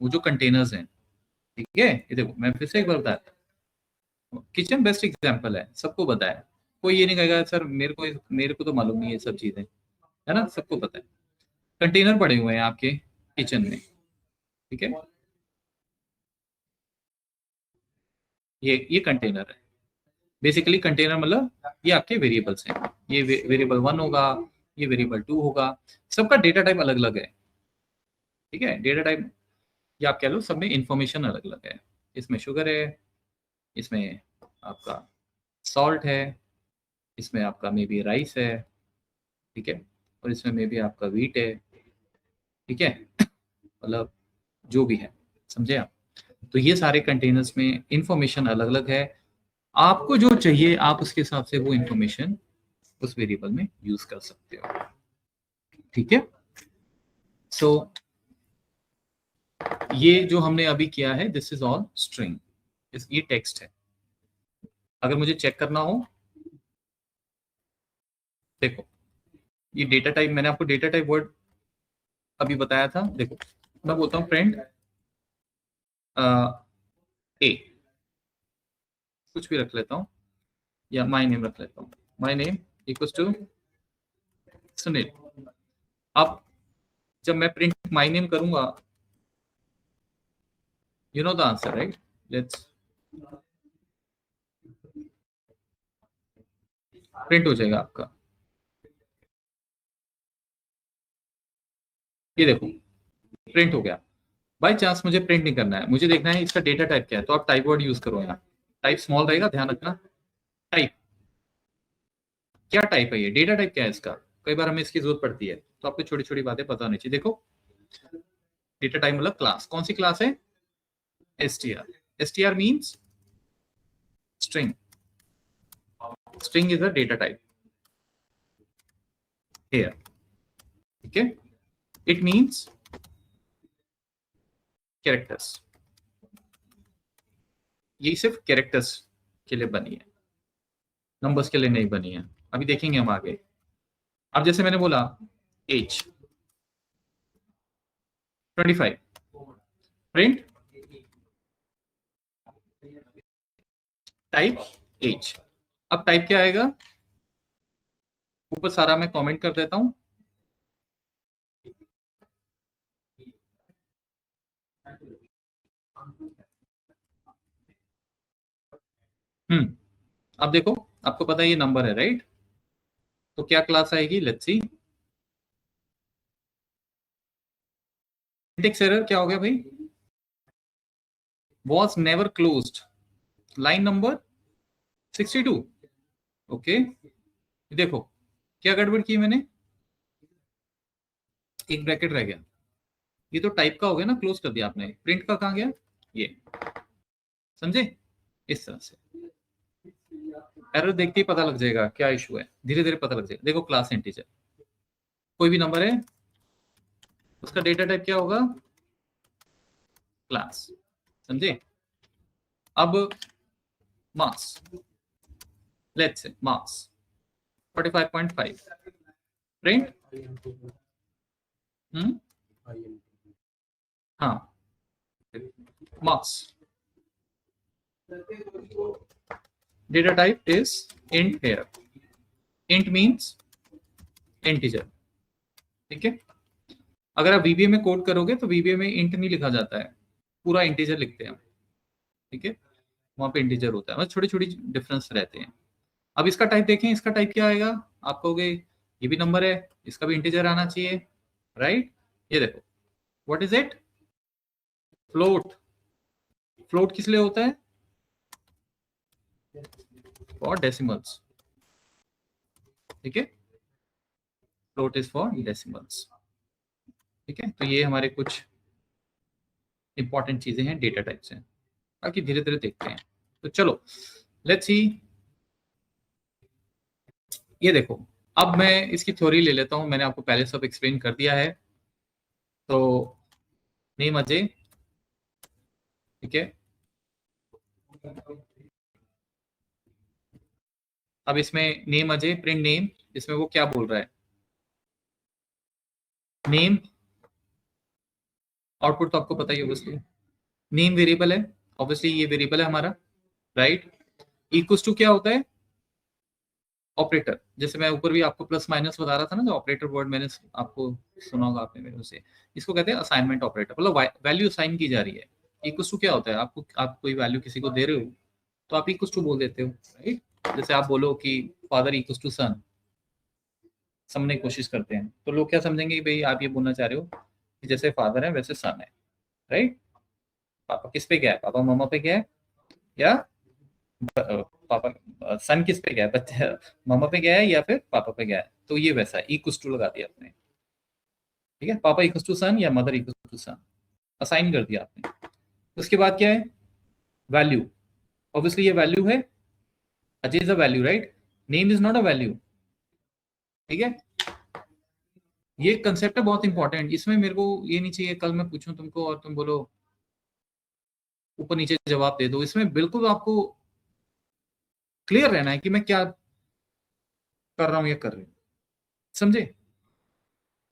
वो जो कंटेनर्स हैं, ठीक है। ये देखो मैं फिर से एक बार बताता हूँ, किचन बेस्ट एग्जांपल है, सबको पता है, कोई ये नहीं कहेगा सर मेरे को तो मालूम नहीं है सब चीजें, है ना, सबको पता है। कंटेनर पड़े हुए हैं आपके किचन में, ठीक है, ये कंटेनर है, बेसिकली कंटेनर मतलब ये आपके वेरिएबल्स हैं, ये वेरिएबल 1 होगा, ये वेरिएबल 2 होगा, सबका डेटा टाइप अलग अलग है, ठीक है। डेटा टाइप या आप कह लो सब में इंफॉर्मेशन अलग अलग है, इसमें शुगर है, इसमें आपका सॉल्ट है, इसमें आपका मे बी राइस है, ठीक है, और इसमें मे बी आपका व्हीट है, ठीक है, मतलब जो भी है, समझे आप। तो ये सारे कंटेनर्स में इंफॉर्मेशन अलग अलग है, आपको जो चाहिए आप उसके हिसाब से वो इंफॉर्मेशन उस वेरिएबल में यूज कर सकते हो, ठीक है। सो ये जो हमने अभी किया है दिस इज ऑल स्ट्रिंग, ये टेक्स्ट है। अगर मुझे चेक करना हो, देखो ये डेटा टाइप, मैंने आपको डेटा टाइप वर्ड अभी बताया था, देखो मैं बोलता हूँ प्रिंट ए, कुछ भी रख लेता हूँ, या माय नेम रख लेता हूँ, my name equals to Sunil. अब जब मैं प्रिंट माय नेम करूंगा, you know the answer right, let's print हो जाएगा आपका, ये देखो प्रिंट हो गया। बाई चांस मुझे प्रिंट नहीं करना है, मुझे देखना है इसका डेटा टाइप क्या है, तो आप टाइप वर्ड यूज करो, यहाँ टाइप स्मॉल रहेगा, ध्यान रखना। टाइप क्या टाइप है, ये डेटा टाइप क्या है इसका, कई बार हमें इसकी जरूरत पड़ती है, तो आपको छोटी छोटी बातें पता होनी चाहिए। देखो डेटा टाइप मतलब क्लास, कौन सी क्लास है, str, str means string, string is a data type here, ठीक है, इट मींस कैरेक्टर्स, ये सिर्फ कैरेक्टर्स के लिए बनी है, नंबर्स के लिए नहीं बनी है, अभी देखेंगे हम आगे। अब जैसे मैंने बोला एज 25, प्रिंट टाइप एज, अब टाइप क्या आएगा, ऊपर सारा मैं कमेंट कर देता हूं, अब देखो आपको पता है ये नंबर है राइट, तो क्या क्लास आएगी, लेट्स सी। सिंटेक्स एरर क्या हो गया भाई, was never closed, line number 62। Okay, देखो क्या गड़बड़ की मैंने, एक ब्रैकेट रह गया, ये तो टाइप का हो गया ना, क्लोज कर दिया आपने, प्रिंट का कहाँ गया, ये समझे, इस तरह से एरर देखते ही पता लग जाएगा क्या इशू है, धीरे धीरे पता लग जाएगा। देखो क्लास इंटीजर, कोई भी नंबर है उसका डेटा टाइप क्या होगा, क्लास, समझे। अब marks, let's say marks 45.5 print, हाँ marks, data type is int here, int means integer, ठीक है। अगर आप VBA में कोड करोगे तो VBA में int नहीं लिखा जाता है, पूरा इंटीजर लिखते हैं, ठीक है, वहां पे इंटीजर होता है, बस छोटी छोटी डिफरेंस रहते हैं। अब इसका टाइप देखें, इसका टाइप क्या आएगा, आप कहोगे ये भी नंबर है, इसका भी इंटीजर आना चाहिए, राइट। ये देखो what is it, float. Float किस लिए होता है, फॉर डेसिमल्स, ठीक है, फ्लोट इज फॉर डेसिमल्स, ठीक है। तो ये हमारे कुछ इंपॉर्टेंट चीजें हैं डेटा टाइप से, बाकी धीरे धीरे देखते हैं। तो चलो लेट्स सी, ये देखो अब मैं इसकी थ्योरी ले लेता हूं, मैंने आपको पहले सब एक्सप्लेन कर दिया है। तो नेम अजय, ठीक है, अब इसमें नेम अजय प्रिंट नेम, इसमें वो क्या बोल रहा है, नेम आउटपुट तो आपको पता ही ऑब्वियसली, नेम वेरिएबल है, ऑब्वियसली ये वेरिएबल है हमारा, राइट। इक्वल्स टू क्या होता है, ऑपरेटर, जैसे मैं ऊपर भी आपको प्लस माइनस बता रहा था ना, जो ऑपरेटर वर्ड मैंने आपको सुना होगा आपने मेरे से, इसको कहते हैं असाइनमेंट ऑपरेटर, मतलब वैल्यू असाइन की जा रही है। इक्वल्स टू क्या होता है, आपको आप कोई वैल्यू किसी को दे रहे हो तो आप इक्वल्स टू बोल देते हो, राइट। जैसे आप बोलो कि फादर इक्वल्स टू सन, समझने की कोशिश करते हैं तो लोग क्या समझेंगे कि भाई आप ये बोलना चाह रहे हो कि जैसे फादर है वैसे सन है, राइट। पापा किस पे गया है, पापा मामा पे गया है, या पापा सन किस पे गया है, बच्चे मामा पे गया है या फिर पापा पे गया है, तो ये वैसा है, इक्वल्स टू लगा दिया आपने, ठीक है, पापा इक्वल्स टू सन या mother equals to son, assign कर दिया आपने। उसके बाद क्या है, वैल्यू, ऑब्वियसली ये वैल्यू है, Ajay is a value, right, name is not a value, ठीक है। ये कंसेप्ट है बहुत इंपॉर्टेंट, इसमें मेरे को ये नहीं चाहिए कल मैं पूछूं तुमको और तुम बोलो ऊपर नीचे जवाब दे दो, इसमें बिल्कुल आपको क्लियर रहना है कि मैं क्या कर रहा हूं या कर रही हूं, समझे।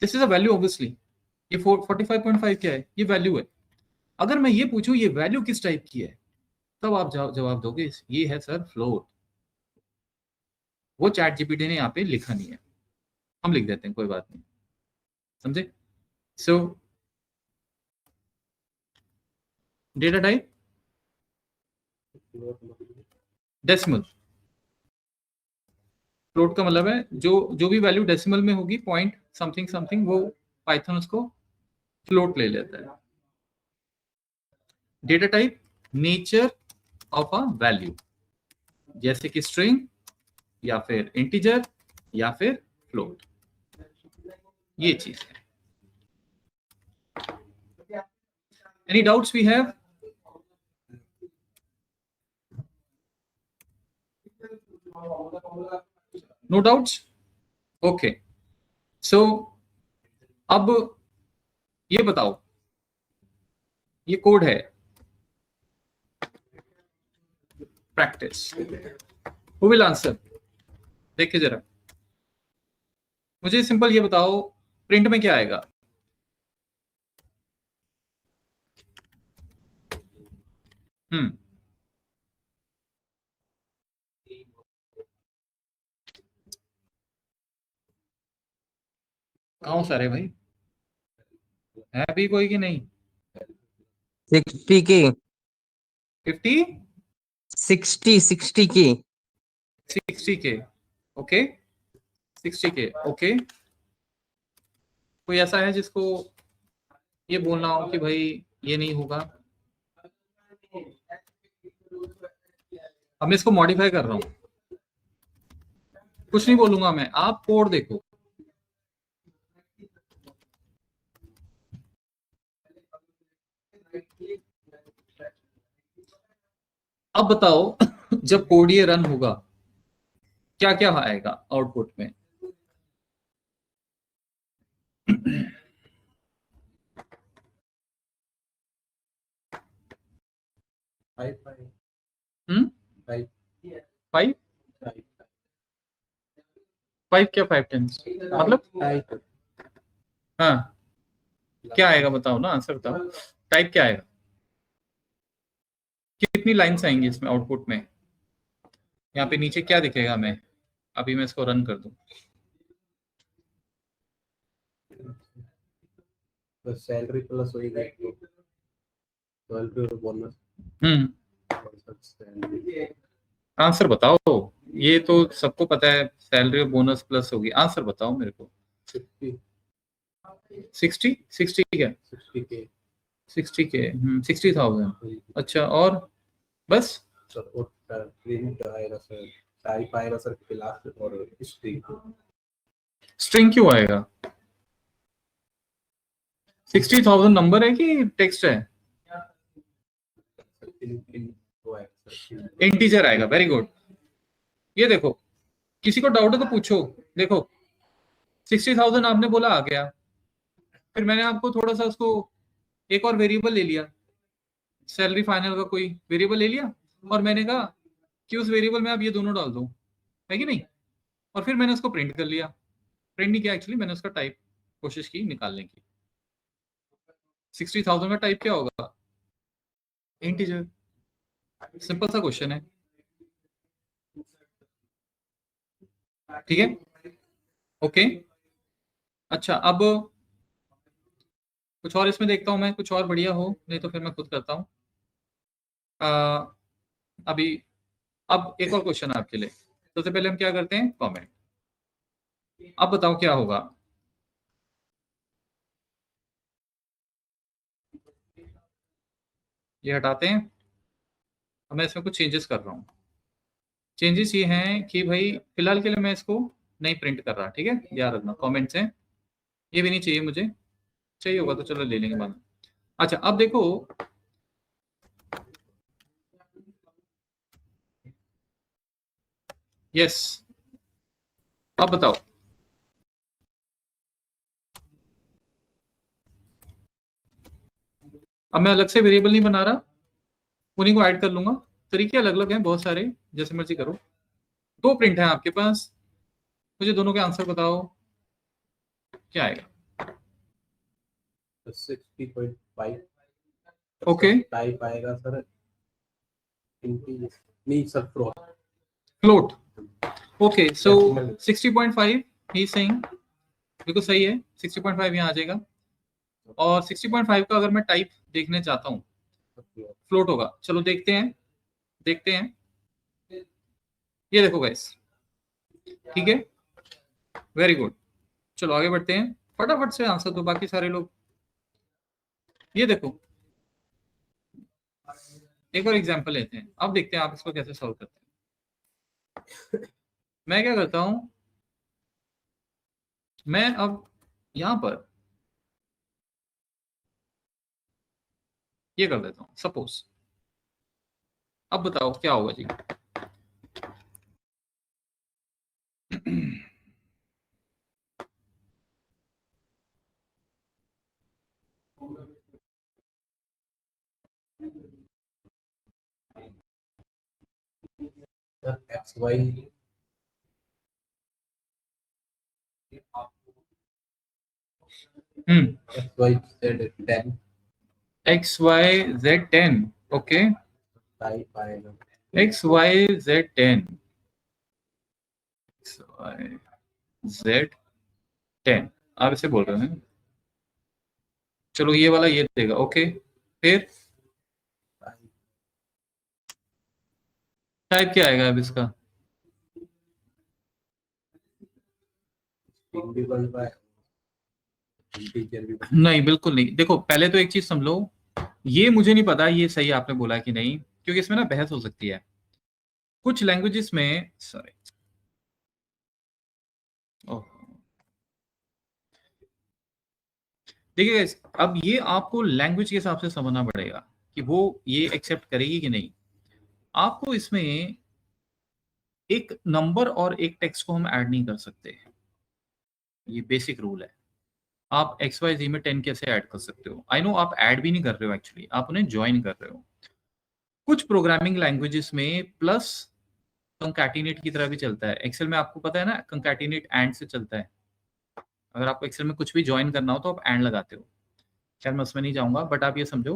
This is a value obviously, ये 45.5 क्या है, ये वैल्यू है। अगर मैं ये पूछूं ये वैल्यू किस टाइप की है, तब आप जवाब दोगे ये है सर फ्लोट, वो चैट जीपीटी ने यहाँ पे लिखा नहीं है, हम लिख देते हैं, कोई बात नहीं, समझे। सो डेटा टाइप डेसिमल, फ्लोट का मतलब है जो जो भी वैल्यू डेसिमल में होगी, पॉइंट समथिंग समथिंग, वो पाइथन उसको फ्लोट ले लेता है। Data type nature of a value, जैसे कि स्ट्रिंग या फिर इंटीजर या फिर फ्लोट, ये चीज है। Any doubts we have, no doubts, okay. So अब ये बताओ, ये कोड है प्रैक्टिस, हु विल आंसर, देखिए जरा मुझे सिंपल ये बताओ, प्रिंट में क्या आएगा, कौन सा रे भाई, है भी कोई कि नहीं, 60 की, 50 60 की, 60 के, ओके 60 के, ओके। कोई ऐसा है जिसको ये बोलना हो कि भाई ये नहीं होगा, अब मैं इसको मॉडिफाई कर रहा हूं, कुछ नहीं बोलूंगा मैं, आप कोड देखो। अब बताओ जब कोड ये रन होगा क्या क्या आएगा आउटपुट में? हम्म, 5 क्या 5 टाइम्स मतलब? हाँ, क्या आएगा बताओ ना, आंसर बताओ। टाइप क्या आएगा? कितनी लाइन्स आएंगी इसमें आउटपुट में? यहाँ पे नीचे क्या दिखेगा? मैं अभी मैं इसको रन कर दूं, सैलरी प्लस होएगा 12 बोनस। आंसर बताओ। ये तो सबको पता है, सैलरी और बोनस प्लस होगी। आंसर बताओ मेरे को। 60 क्या? 60K 60,000। अच्छा, और बस? सर और प्रिंट आएगा सर, टाइप आएगा सर, क्लास और स्ट्रिंग क्यों आएगा? 60,000 नंबर है कि टेक्स्ट है? इंटीजर आएगा। Very good. ये देखो, किसी को डाउट है तो पूछो। देखो 60,000 आपने बोला आ गया, फिर मैंने आपको थोड़ा सा उसको एक और वेरिएबल ले लिया, सैलरी फाइनल का कोई वेरिएबल ले लिया, और मैंने कहा कि उस वेरिएबल में आप ये दोनों डाल दो, है कि नहीं? और फिर मैंने उसको प्रिंट कर लिया। प्रिंट नहीं किया एक्चुअली, मैंने उसका टाइप कोशिश की निकालने की। 60,000 का टाइप क्या होगा? इंटीजर। सिंपल सा क्वेश्चन है, ठीक है? ओके। अच्छा, अब कुछ और इसमें देखता हूं मैं, कुछ और बढ़िया हो, नहीं तो फिर मैं खुद करता हूं। अभी अब एक और क्वेश्चन है आपके लिए। सबसे पहले हम क्या करते हैं? कमेंट। अब बताओ क्या होगा? ये हटाते हैं। अब मैं इसमें कुछ चेंजेस कर रहा हूँ। चेंजेस ये हैं कि भाई फिलहाल के लिए मैं इसको नहीं प्रिंट कर रहा, ठीक है? याद रखना कमेंट्स हैं, ये भी नहीं चाहिए मुझे। चाहिए होगा तो चलो ले लेंगे बाद में। अच्छा, अब देखो यस, अब बताओ। अब मैं अलग से वेरिएबल नहीं बना रहा, उन्हीं को ऐड कर लूंगा। तरीके अलग अलग हैं बहुत सारे, जैसे मर्जी करो। दो प्रिंट है आपके पास, मुझे दोनों के आंसर बताओ क्या आएगा? 60.5 ओके, टाइप आएगा सर, नहीं sir, float. Okay, so 60.5 he saying, बिल्कुल सही है। 60.5 यहाँ आ जाएगा, और 60.5 का अगर मैं टाइप देखने चाहता हूँ, फ्लोट होगा। चलो देखते हैं, देखते हैं। ये देखो गाइस, ठीक है, वेरी गुड। चलो आगे बढ़ते हैं, फटाफट से आंसर दो बाकी सारे लोग। ये देखो, एक और एग्जांपल लेते हैं, अब देखते हैं आप इसको कैसे सॉल्व करते हैं। मैं क्या करता हूं, मैं अब यहां पर ये कर देता हूं सपोज। अब बताओ क्या होगा जी? X Y X Y Z 10 XYZ10। Okay, type आएगा XYZ10, XYZ10 आप इसे बोल रहे हैं। चलो ये वाला ये देगा। ओके, फिर टाइप क्या आएगा अब इसका? नहीं, बिल्कुल नहीं। देखो पहले तो एक चीज समझो, ये मुझे नहीं पता ये सही आपने बोला कि नहीं, क्योंकि इसमें ना बहस हो सकती है। कुछ लैंग्वेजेस में, सॉरी, देखिए guys, अब ये आपको लैंग्वेज के हिसाब से समझना पड़ेगा कि वो ये एक्सेप्ट करेगी कि नहीं। आपको इसमें एक नंबर और एक टेक्स्ट को हम ऐड नहीं कर सकते, ये बेसिक रूल है। आप XYZ में 10 कैसे ऐड कर सकते हो? आई नो आप ऐड भी नहीं कर रहे हो, एक्चुअली आप उन्हें ज्वाइन कर रहे हो। कुछ प्रोग्रामिंग लैंग्वेजेस में प्लस कंकैटिनेट की तरह भी चलता है। एक्सेल में आपको पता है ना, कंकैटिनेट एंड से चलता है। अगर आपको एक्सेल में कुछ भी ज्वाइन करना हो तो आप एंड लगाते हो। खैर मैं उसमें नहीं जाऊंगा, बट आप ये समझो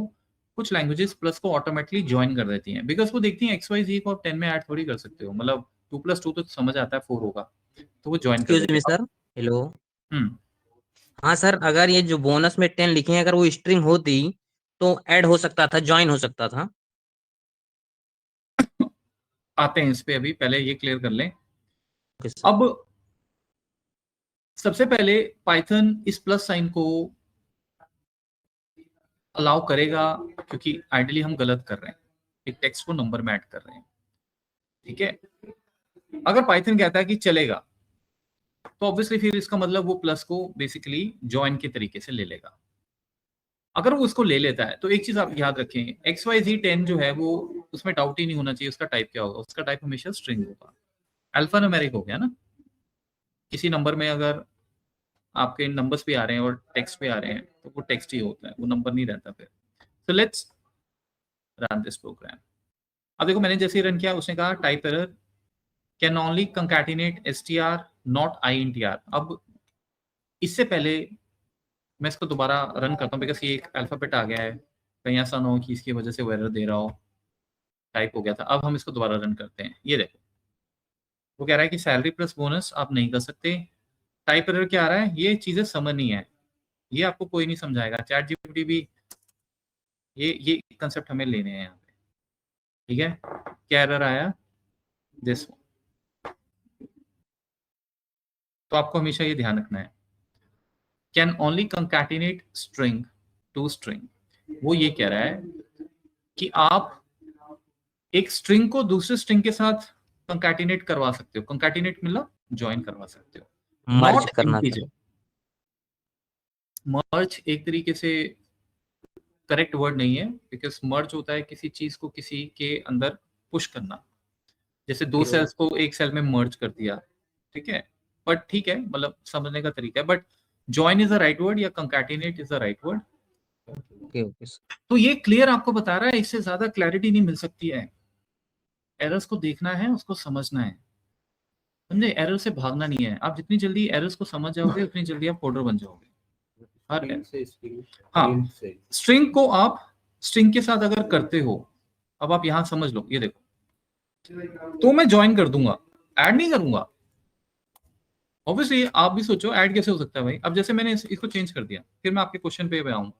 कुछ लैंग्वेजेस प्लस को ऑटोमेटिकली ज्वाइन कर देती हैं, बिकॉज वो देखती हैं XYZ को आप 10 में ऐड थोड़ी कर सकते हो। मतलब 2 + 2 तो समझ आता है 4 होगा, तो वो ज्वाइन कर एक्सक्यूज देती मी है। Sir, hello. हम्म, हाँ सर, अगर ये जो बोनस में 10 लिखे हैं अगर वो स्ट्रिंग होती तो ऐड हो सकता था, ज्वाइन हो सकता था। आते हैं इस पे, अभी पहले ये क्लियर कर लें। Okay sir. अब सबसे पहले पाइथन इस प्लस साइन को अलाउ करेगा, क्योंकि आइडियली हम गलत कर रहे हैं, एक टेक्स्ट को नंबर में ऐड कर रहे हैं, ठीक है। अगर पाइथन कहता है कि चलेगा, तो ऑब्वियसली फिर इसका मतलब वो प्लस को बेसिकली ज्वाइन के तरीके से ले लेगा। अगर वो उसको ले लेता है तो एक चीज आप याद रखें, XYZ 10 जो है वो, उसमें डाउट ही नहीं होना चाहिए उसका टाइप क्या होगा। उसका टाइप हमेशा स्ट्रिंग होगा। अल्फा न्यूमेरिक हो गया ना, किसी नंबर में अगर आपके नंबर्स भी आ रहे हैं और टेक्स्ट भी आ रहे हैं तो वो टेक्स्ट ही होता है, वो नंबर नहीं रहता फिर। So let's run this program. अब देखो मैंने जैसे ही रन किया, उसने कहा type error, can only concatenate str not intr। अब इससे पहले मैं इसको दोबारा रन करता हूँ, बिकॉज ये एक अल्फाबेट आ गया है, कहीं ऐसा ना हो कि इसकी वजह से वो एरर दे रहा हो, टाइप हो गया था। अब हम इसको दोबारा रन करते हैं। ये देखो वो कह रहा है कि सैलरी प्लस बोनस आप नहीं कर सकते। टाइप एरर क्या आ रहा है, ये चीजें समझ नहीं है, ये आपको कोई नहीं समझाएगा। चैट जीपीटी भी ये कंसेप्ट हमें लेने हैं यहाँ पे, ठीक है। क्या एरर आया, दिस, तो आपको हमेशा ये ध्यान रखना है, can only concatenate string to string. वो ये कह रहा है कि आप एक स्ट्रिंग को दूसरे स्ट्रिंग के साथ कंकैटिनेट करवा सकते हो। कंकैटिनेट मतलब ज्वाइन करवा सकते हो, मर्ज नॉट करना इंटीजर। सर। मर्ज एक तरीके से करेक्ट वर्ड नहीं है, बिकॉज मर्ज होता है किसी चीज को किसी के अंदर पुश करना, जैसे दो सेल्स को एक सेल में मर्ज कर दिया, ठीक है। बट ठीक है, मतलब समझने का तरीका है। But join is the right word या concatenate is the right word. Okay okay sir. तो ये क्लियर आपको बता रहा है, इससे ज्यादा क्लैरिटी नहीं मिल सकती है। एरर्स को देखना है, उसको समझना है, समझे। एरर से भागना नहीं है। आप जितनी जल्दी एरर्स को समझ जाओगे उतनी जल्दी आप कोडर बन जाओगे। हाँ, स्ट्रिंग को आप स्ट्रिंग के साथ अगर करते हो, अब आप यहां समझ लो, ये देखो, तो मैं ज्वाइन कर दूंगा, ऐड नहीं करूंगा। ऑब्वियसली आप भी सोचो ऐड कैसे हो सकता है भाई। अब जैसे मैंने इसको चेंज कर दिया, फिर मैं आपके क्वेश्चन पे आऊंगा।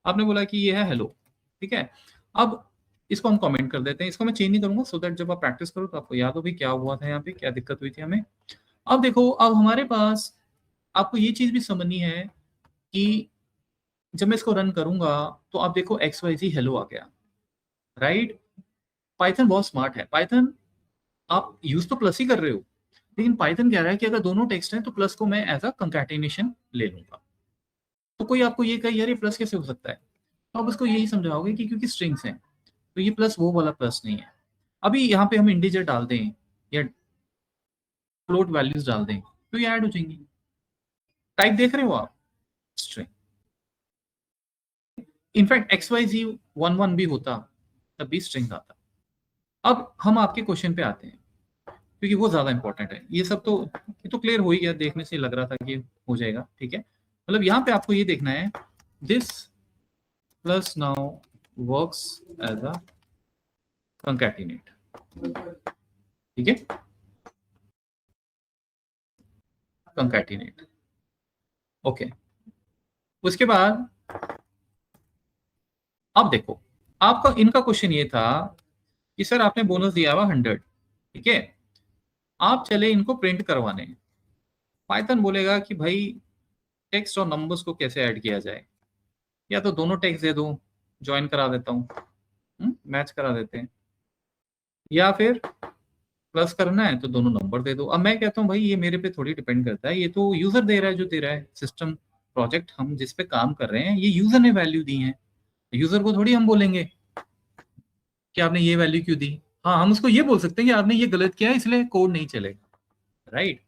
आपने बोला कि ये है हेलो, ठीक है। अब इसको हम कमेंट कर देते हैं, इसको मैं चेंज नहीं करूंगा, सो दैट जब आप प्रैक्टिस करो तो आपको याद हो भी क्या हुआ था, यहाँ पे क्या दिक्कत हुई थी हमें। अब देखो, अब हमारे पास, आपको ये चीज भी समझनी है कि जब मैं इसको रन करूंगा तो आप देखो XYZ हेलो आ गया, राइट। पाइथन बहुत स्मार्ट है। पाइथन, आप यूज तो प्लस ही कर रहे हो, लेकिन पाइथन कह रहा है कि अगर दोनों टेक्स्ट हैं तो प्लस को मैं एज अ कंकैटिनेशन ले लूंगा। तो कोई आपको ये कहे यार ये प्लस कैसे हो सकता है, तो आप उसको यही समझाओगे कि क्योंकि स्ट्रिंग्स हैं, तो ये प्लस वो वाला प्लस नहीं है। अभी यहाँ पे हम इंटीजर डाल दें या फ्लोट वैल्यूज डाल दें तो ये ऐड हो जाएंगी। टाइप देख रहे हो आप, स्ट्रिंग। इनफैक्ट XYZ 11 भी होता तब भी स्ट्रिंग आता। अब हम आपके क्वेश्चन पे आते हैं, क्योंकि वो ज्यादा इंपॉर्टेंट है। ये सब तो, ये तो क्लियर हो ही गया, देखने से लग रहा था कि हो जाएगा, ठीक है। मतलब यहाँ पे आपको ये देखना है, this plus now works as a concatenate, ठीक है, कंकैटिनेट, ओके। उसके बाद अब देखो, आपका इनका क्वेश्चन ये था कि सर आपने बोनस दिया हुआ 100, ठीक है, आप चले इनको प्रिंट करवाने। पाइथन बोलेगा कि भाई टेक्स्ट और नंबर्स को कैसे ऐड किया जाए, या तो दोनों टेक्स्ट दे दो, ज्वाइन करा देता हूँ, मैच करा देते हैं, या फिर प्लस करना है तो दोनों नंबर दे दो। अब मैं कहता हूँ भाई ये मेरे पे थोड़ी डिपेंड करता है, ये तो यूजर दे रहा है जो दे रहा है। सिस्टम प्रोजेक्ट हम जिस पे काम कर रहे हैं ये यूजर ने वैल्यू दी है, यूजर को थोड़ी हम बोलेंगे कि आपने ये वैल्यू क्यों दी। हाँ हम उसको ये बोल सकते हैं कि आपने ये गलत किया है इसलिए कोड नहीं चलेगा, राइट।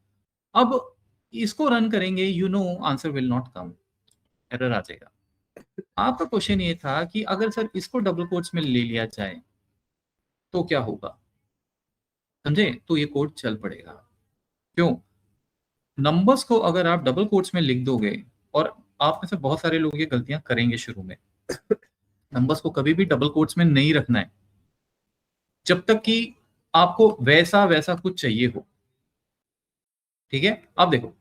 अब इसको रन करेंगे, you know answer will not come, error आ जाएगा। आपका क्वेश्चन ये था कि अगर सर इसको डबल कोट्स में ले लिया जाए तो क्या होगा, समझे? तो ये कोड चल पड़ेगा। क्यों? नंबर्स को अगर आप डबल कोट्स में लिख दोगे, और आप में से बहुत सारे लोग ये गलतियां करेंगे शुरू में, नंबर्स को कभी भी डबल कोट्स में नहीं रखना है जब तक कि आपको वैसा वैसा कुछ चाहिए हो, ठीक है। अब देखो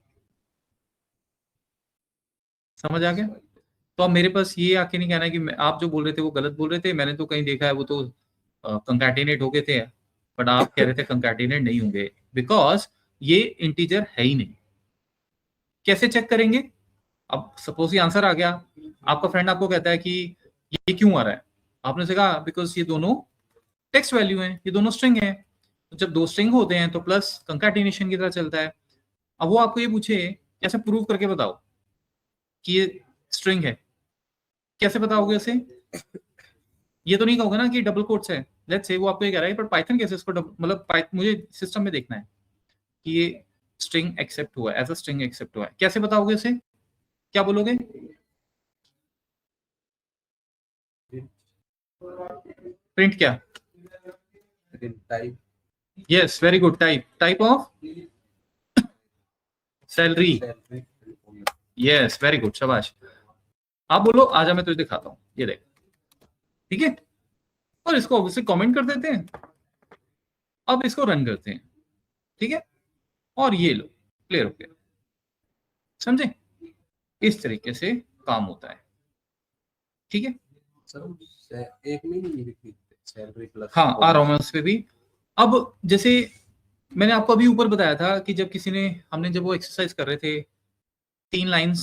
समझ आ गया? तो अब मेरे पास ये आके नहीं कहना है कि आप जो बोल रहे थे वो गलत बोल रहे थे, मैंने तो कहीं देखा है वो तो कंकैटिनेट हो गए थे, बट आप कह रहे थे कंकैटिनेट नहीं होंगे बिकॉज ये इंटीजर है ही नहीं। कैसे चेक करेंगे? अब सपोज ये आंसर आ गया, आपका फ्रेंड आपको कहता है कि ये क्यों आ रहा है, आपने से कहा बिकॉज ये दोनों टेक्स्ट वैल्यू हैं, ये दोनों स्ट्रिंग है। तो जब दो स्ट्रिंग होते हैं तो प्लस कंकैटिनेशन की तरह चलता है। अब वो आपको ये पूछे कैसे प्रूव करके बताओ कि ये स्ट्रिंग है, कैसे बताओगे उसे? ये तो नहीं कहोगे ना कि डबल कोट्स है, लेट्स से वो आपको ये कह रहा है, पर पाइथन कैसे इसको मतलब मुझे सिस्टम में देखना है कि ये स्ट्रिंग एक्सेप्ट हुआ है, एज अ स्ट्रिंग एक्सेप्ट हुआ है, कैसे बताओगे उसे? क्या बोलोगे? प्रिंट क्या? Type. Yes very good, type of salary. Yes very good, शाबाश। आप बोलो आजा मैं तुझे दिखाता हूँ, ये देख, ठीक है। और इसको ऑब्वियसली कमेंट कर देते हैं। अब इसको रन करते हैं, ठीक है, और ये लो क्लियर हो गया, समझे? इस तरीके से काम होता है, ठीक है। सर एक में नहीं लिखी सैलरी प्लस। हाँ आ रहा हूँ मैं उस पे भी। अब जैसे मैंने आपको अभी ऊपर बताया था कि जब किसी ने, हमने जब वो एक्सरसाइज कर रहे थे, 3 लाइंस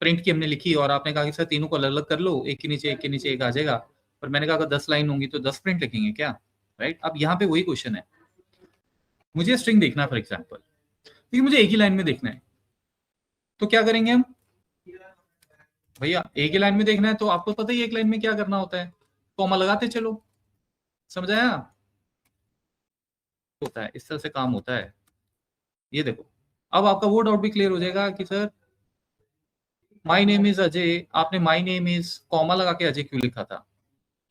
प्रिंट की हमने लिखी और आपने कहा कि सर तीनों को अलग अलग कर लो, एक के नीचे एक आ जाएगा। पर मैंने कहा अगर 10 लाइन होंगी तो 10 प्रिंट लिखेंगे क्या, राइट। अब यहाँ पे वही क्वेश्चन है, मुझे स्ट्रिंग देखना है फॉर एग्जाम्पल, लेकिन मुझे एक ही लाइन में देखना है, तो क्या करेंगे हम? भैया एक ही लाइन में देखना है तो आपको पता ही एक लाइन में क्या करना होता है, कॉमा लगाते चलो, समझ आया? होता है इस तरह से काम होता है। ये देखो अब आपका वो डाउट भी क्लियर हो जाएगा कि sir my name is Ajay, आपने माय नेम इज कॉमा लगा के अजय क्यों लिखा था,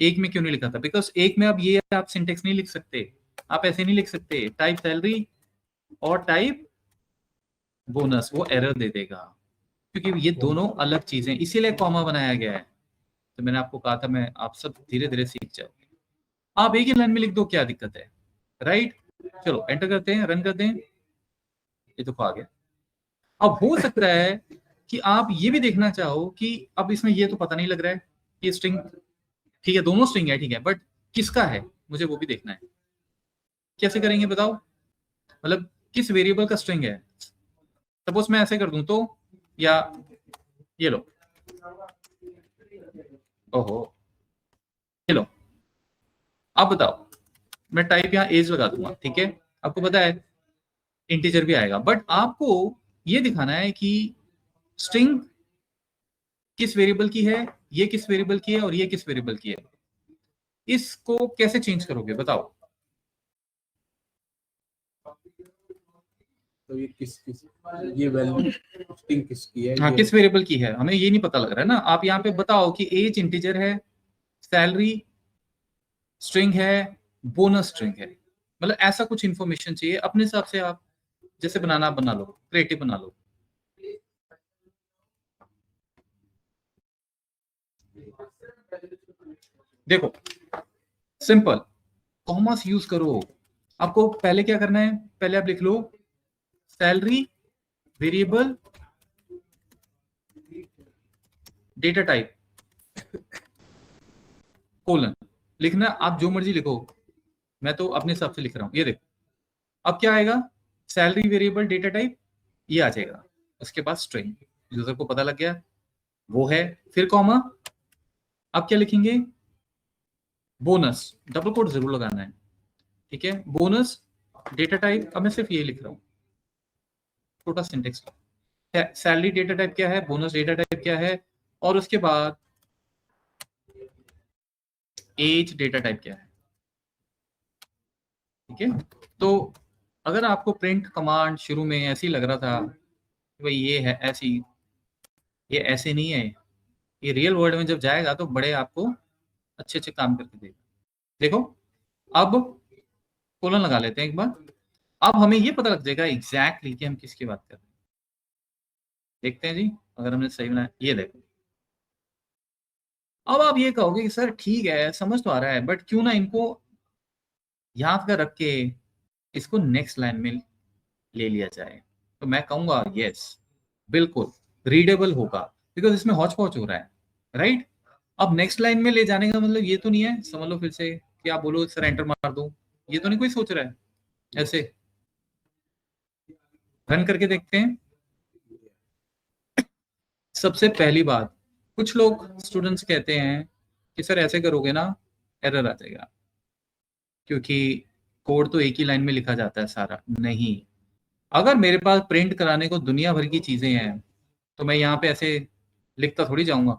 एक में क्यों नहीं लिखा था? बिकॉज एक में अब ये आप सिंटेक्स नहीं लिख सकते, आप ऐसे नहीं लिख सकते टाइप सैलरी और टाइप बोनस, वो एरर दे देगा क्योंकि ये दोनों अलग चीजें, इसीलिए कॉमा बनाया गया है। तो मैंने आपको कहा था मैं आप सब धीरे धीरे सीख जाओगे, आप एक ही लाइन में लिख दो, क्या दिक्कत है, राइट। चलो एंटर करते हैं, रन करते हैं, ये तो आ गया। अब हो सकता है कि आप ये भी देखना चाहो कि अब इसमें ये तो पता नहीं लग रहा है कि स्ट्रिंग, ठीक है दोनों स्ट्रिंग है, ठीक है, बट किसका है मुझे वो भी देखना है। कैसे करेंगे बताओ? मतलब किस वेरिएबल का स्ट्रिंग है? सपोज मैं ऐसे कर दूं तो, या ये लो, ओहो ये लो, अब बताओ, मैं टाइप यहाँ एज लगा दूंगा, ठीक है, आपको पता है इंटीजर भी आएगा, बट आपको ये दिखाना है कि स्ट्रिंग किस वेरिएबल की है, ये किस वेरिएबल की है और ये किस वेरिएबल की है। इसको कैसे चेंज करोगे बताओ? तो ये किस ये वैल्यू स्ट्रिंग किसकी है? हाँ किस वेरिएबल की है हमें ये नहीं पता लग रहा है ना। आप यहाँ पे बताओ कि एज इंटीजर है, सैलरी स्ट्रिंग है, बोनस स्ट्रिंग है, मतलब ऐसा कुछ इंफॉर्मेशन चाहिए, अपने हिसाब से आप जैसे बनाना आप बना लो, क्रिएटिव बना लो। देखो सिंपल, कॉमर्स यूज करो। आपको पहले क्या करना है, पहले आप लिख लो salary variable data type colon, लिखना आप जो मर्जी लिखो, मैं तो अपने हिसाब से लिख रहा हूं। ये देखो अब क्या आएगा, सैलरी वेरिएबल डेटा टाइप, ये आ जाएगा, उसके बाद स्ट्रिंग, यूजर को पता लग गया वो है, फिर कॉमा, अब क्या लिखेंगे, बोनस, डबल कोट जरूर लगाना है, ठीक है, बोनस डेटा टाइप, अब मैं सिर्फ ये लिख रहा हूँ, छोटा सिंटेक्स। सैलरी डेटा टाइप क्या है, बोनस डेटा टाइप क्या है, और उसके बाद एज डेटा टाइप क्या है। ठीक है, तो अगर आपको प्रिंट कमांड शुरू में ऐसी लग रहा था कि भाई ये है ऐसी, ये ऐसे नहीं है, ये रियल वर्ल्ड में जब जाएगा तो बड़े आपको अच्छे अच्छे काम करके देगा। देखो अब कोलन लगा लेते हैं एक बार, अब हमें ये पता लग जाएगा एग्जैक्टली कि हम किसकी बात कर रहे हैं। देखते हैं जी, अगर हमने सही बनाया, ये देखो। अब आप ये कहोगे कि सर ठीक है समझ तो आ रहा है, बट क्यों ना इनको याद कर रख के इसको नेक्स्ट लाइन में ले लिया जाए। तो मैं कहूंगा यस, बिल्कुल रीडेबल होगा, बिकॉज इसमें हौच पौच हो रहा है, राइट। अब नेक्स्ट लाइन में ले जाने का मतलब ये तो नहीं है, समझ लो फिर से कि आप बोलो सर एंटर मार दो, ये तो नहीं कोई सोच रहा है। ऐसे रन करके देखते हैं। सबसे पहली बात, कुछ लोग स्टूडेंट्स कहते हैं कि सर ऐसे करोगे ना एरर आ जाएगा, क्योंकि कोड तो एक ही लाइन में लिखा जाता है सारा। नहीं, अगर मेरे पास प्रिंट कराने को दुनिया भर की चीजें हैं तो मैं यहाँ पे ऐसे लिखता थोड़ी जाऊंगा।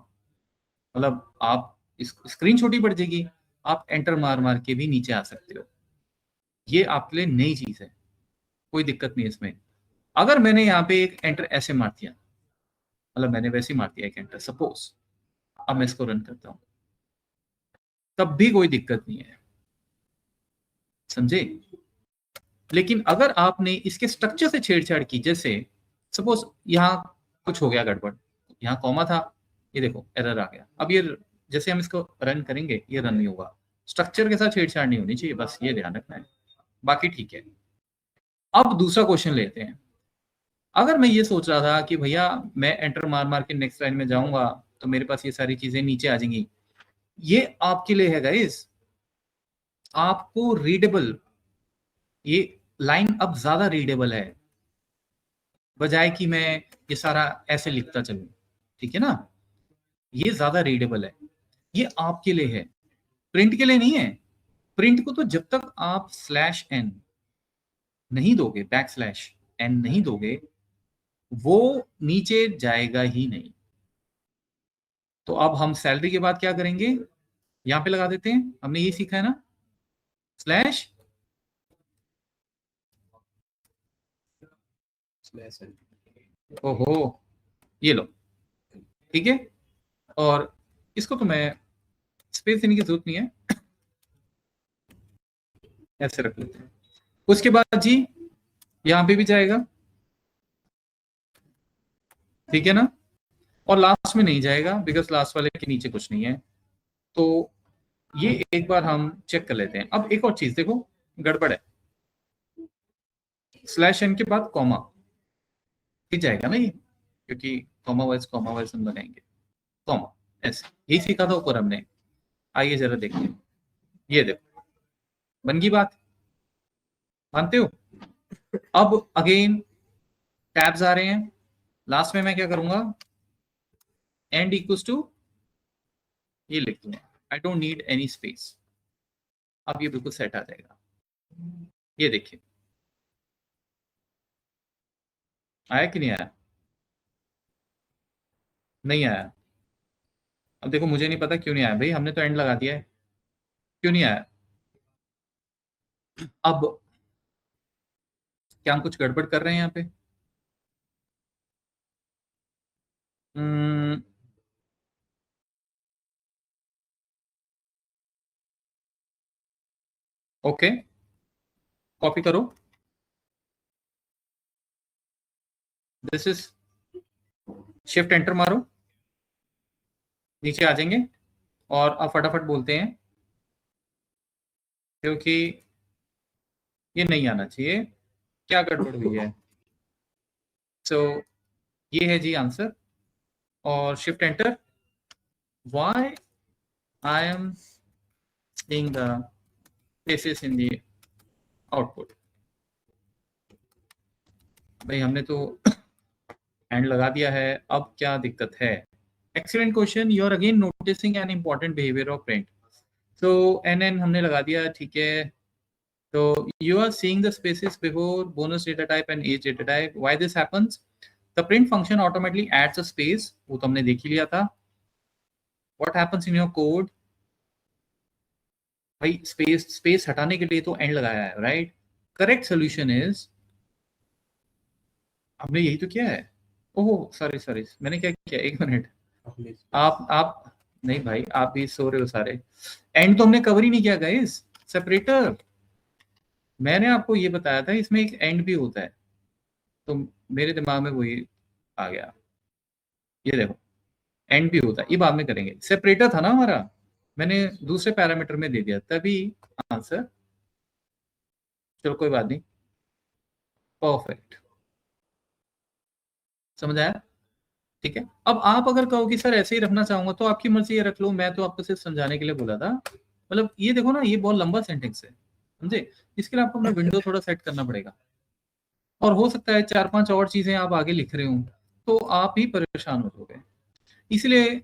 मतलब आप स्क्रीन छोटी पड़ जाएगी, आप एंटर मार मार के भी नीचे आ सकते हो। ये आपके लिए नई चीज है, कोई दिक्कत नहीं है इसमें। अगर मैंने यहाँ पे एक एंटर ऐसे मार दिया, मतलब मैंने वैसे ही मार दिया एक एंटर सपोज, अब मैं इसको रन करता हूं, तब भी कोई दिक्कत नहीं है, समझे। लेकिन अगर आपने इसके स्ट्रक्चर से छेड़छाड़ की, जैसे सपोज यहाँ कुछ हो गया गड़बड़, यहाँ कॉमा था, ये देखो एरर आ गया। अब ये जैसे हम इसको रन करेंगे ये रन नहीं होगा, स्ट्रक्चर के साथ छेड़छाड़ नहीं होनी चाहिए, बस ये ध्यान रखना है, बाकी ठीक है। अब दूसरा क्वेश्चन लेते हैं। अगर मैं ये सोच रहा था कि भैया मैं एंटर मार मार के नेक्स्ट लाइन में जाऊंगा तो मेरे पास ये सारी चीजें नीचे आ जाएंगी, ये आपके लिए है गाइस, आपको रीडेबल, ये लाइन अब ज्यादा रीडेबल है, बजाय कि मैं ये सारा ऐसे लिखता चलूं। ठीक है ना, ये ज्यादा रीडेबल है, ये आपके लिए है, प्रिंट के लिए नहीं है। प्रिंट को तो जब तक आप /n नहीं दोगे, \n नहीं दोगे, वो नीचे जाएगा ही नहीं। तो अब हम सैलरी के बाद क्या करेंगे, यहां पे लगा देते हैं, हमने ये सीखा है ना, स्लैश ओहो, ये लो, ठीक है। और इसको तो मैं स्पेस देने की जरूरत नहीं है, ऐसे रख लेते हैं। उसके बाद जी यहां पे भी जाएगा, ठीक है ना, और लास्ट में नहीं जाएगा बिकॉज लास्ट वाले के नीचे कुछ नहीं है। तो ये एक बार हम चेक कर लेते हैं। अब एक और चीज देखो, गड़बड़ है, /n के बाद कॉमा ठीक जाएगा ना ये, क्योंकि कॉमा वाइज हम लगाएंगे, कॉमा ऐसे, यही सीखा था ऊपर हमने। आइए जरा देखते हैं, ये देखो बन गई बात, मानते हो। अब अगेन टैब्स आ रहे हैं, लास्ट में मैं क्या करूंगा, एंड इक्वल्स टू ये लिख दूंगा, I don't need any space. अब ये बिल्कुल सेट आ जाएगा, ये देखिए आया कि नहीं आया, नहीं आया। अब देखो मुझे नहीं पता क्यों नहीं आया, भाई हमने तो एंड लगा दिया है, क्यों नहीं आया। अब क्या हम कुछ गड़बड़ कर रहे हैं यहाँ पे, ओके कॉपी करो, दिस इज शिफ्ट एंटर मारो, नीचे आ जाएंगे। और अब फटाफट बोलते हैं, क्योंकि ये नहीं आना चाहिए, क्या गड़बड़ हुई है। सो ये है जी आंसर, और shift enter, why I am seeing the places in the output। भाई हमने तो एंड लगा दिया है, अब क्या दिक्कत है। Excellent question, you are again noticing an important behaviour of print. So n हमने लगा दिया, ठीक है। So you are seeing the spaces before bonus data type and age data type. Why this happens? The print function automatically adds a space. वो तो हमने देख ही लिया था. What happens in your code? भाई स्पेस हटाने के लिए तो एंड लगाया है, राइट? करेक्ट सोल्यूशन इज, हमने यही तो किया है. ओह सॉरी मैंने क्या किया, एक मिनट. आप नहीं भाई, आप भी सो रहे हो सारे. एंड तो हमने कवर ही नहीं किया गाइस. सेपरेटर मैंने आपको ये बताया था, इसमें एक एंड भी होता है, तो मेरे दिमाग में वही आ गया. ये देखो एंड भी होता है, ये बाद में करेंगे. सेपरेटर था ना हमारा, मैंने दूसरे पैरामीटर में दे दिया तभी आंसर. चलो कोई बात नहीं, परफेक्ट, समझ आया? ठीक है. अब आप अगर कहो कि सर ऐसे ही रखना चाहूंगा तो आपकी मर्जी, ये रख लो. मैं तो आपको सिर्फ समझाने के लिए बोला था. मतलब ये देखो ना, ये बहुत लंबा सेंटेंस है, समझे? इसके लिए आपको अपना विंडो थोड़ा सेट करना पड़ेगा, और हो सकता है 4-5 और चीजें आप आगे लिख रहे हो तो आप ही परेशान हो जाओगे. इसलिए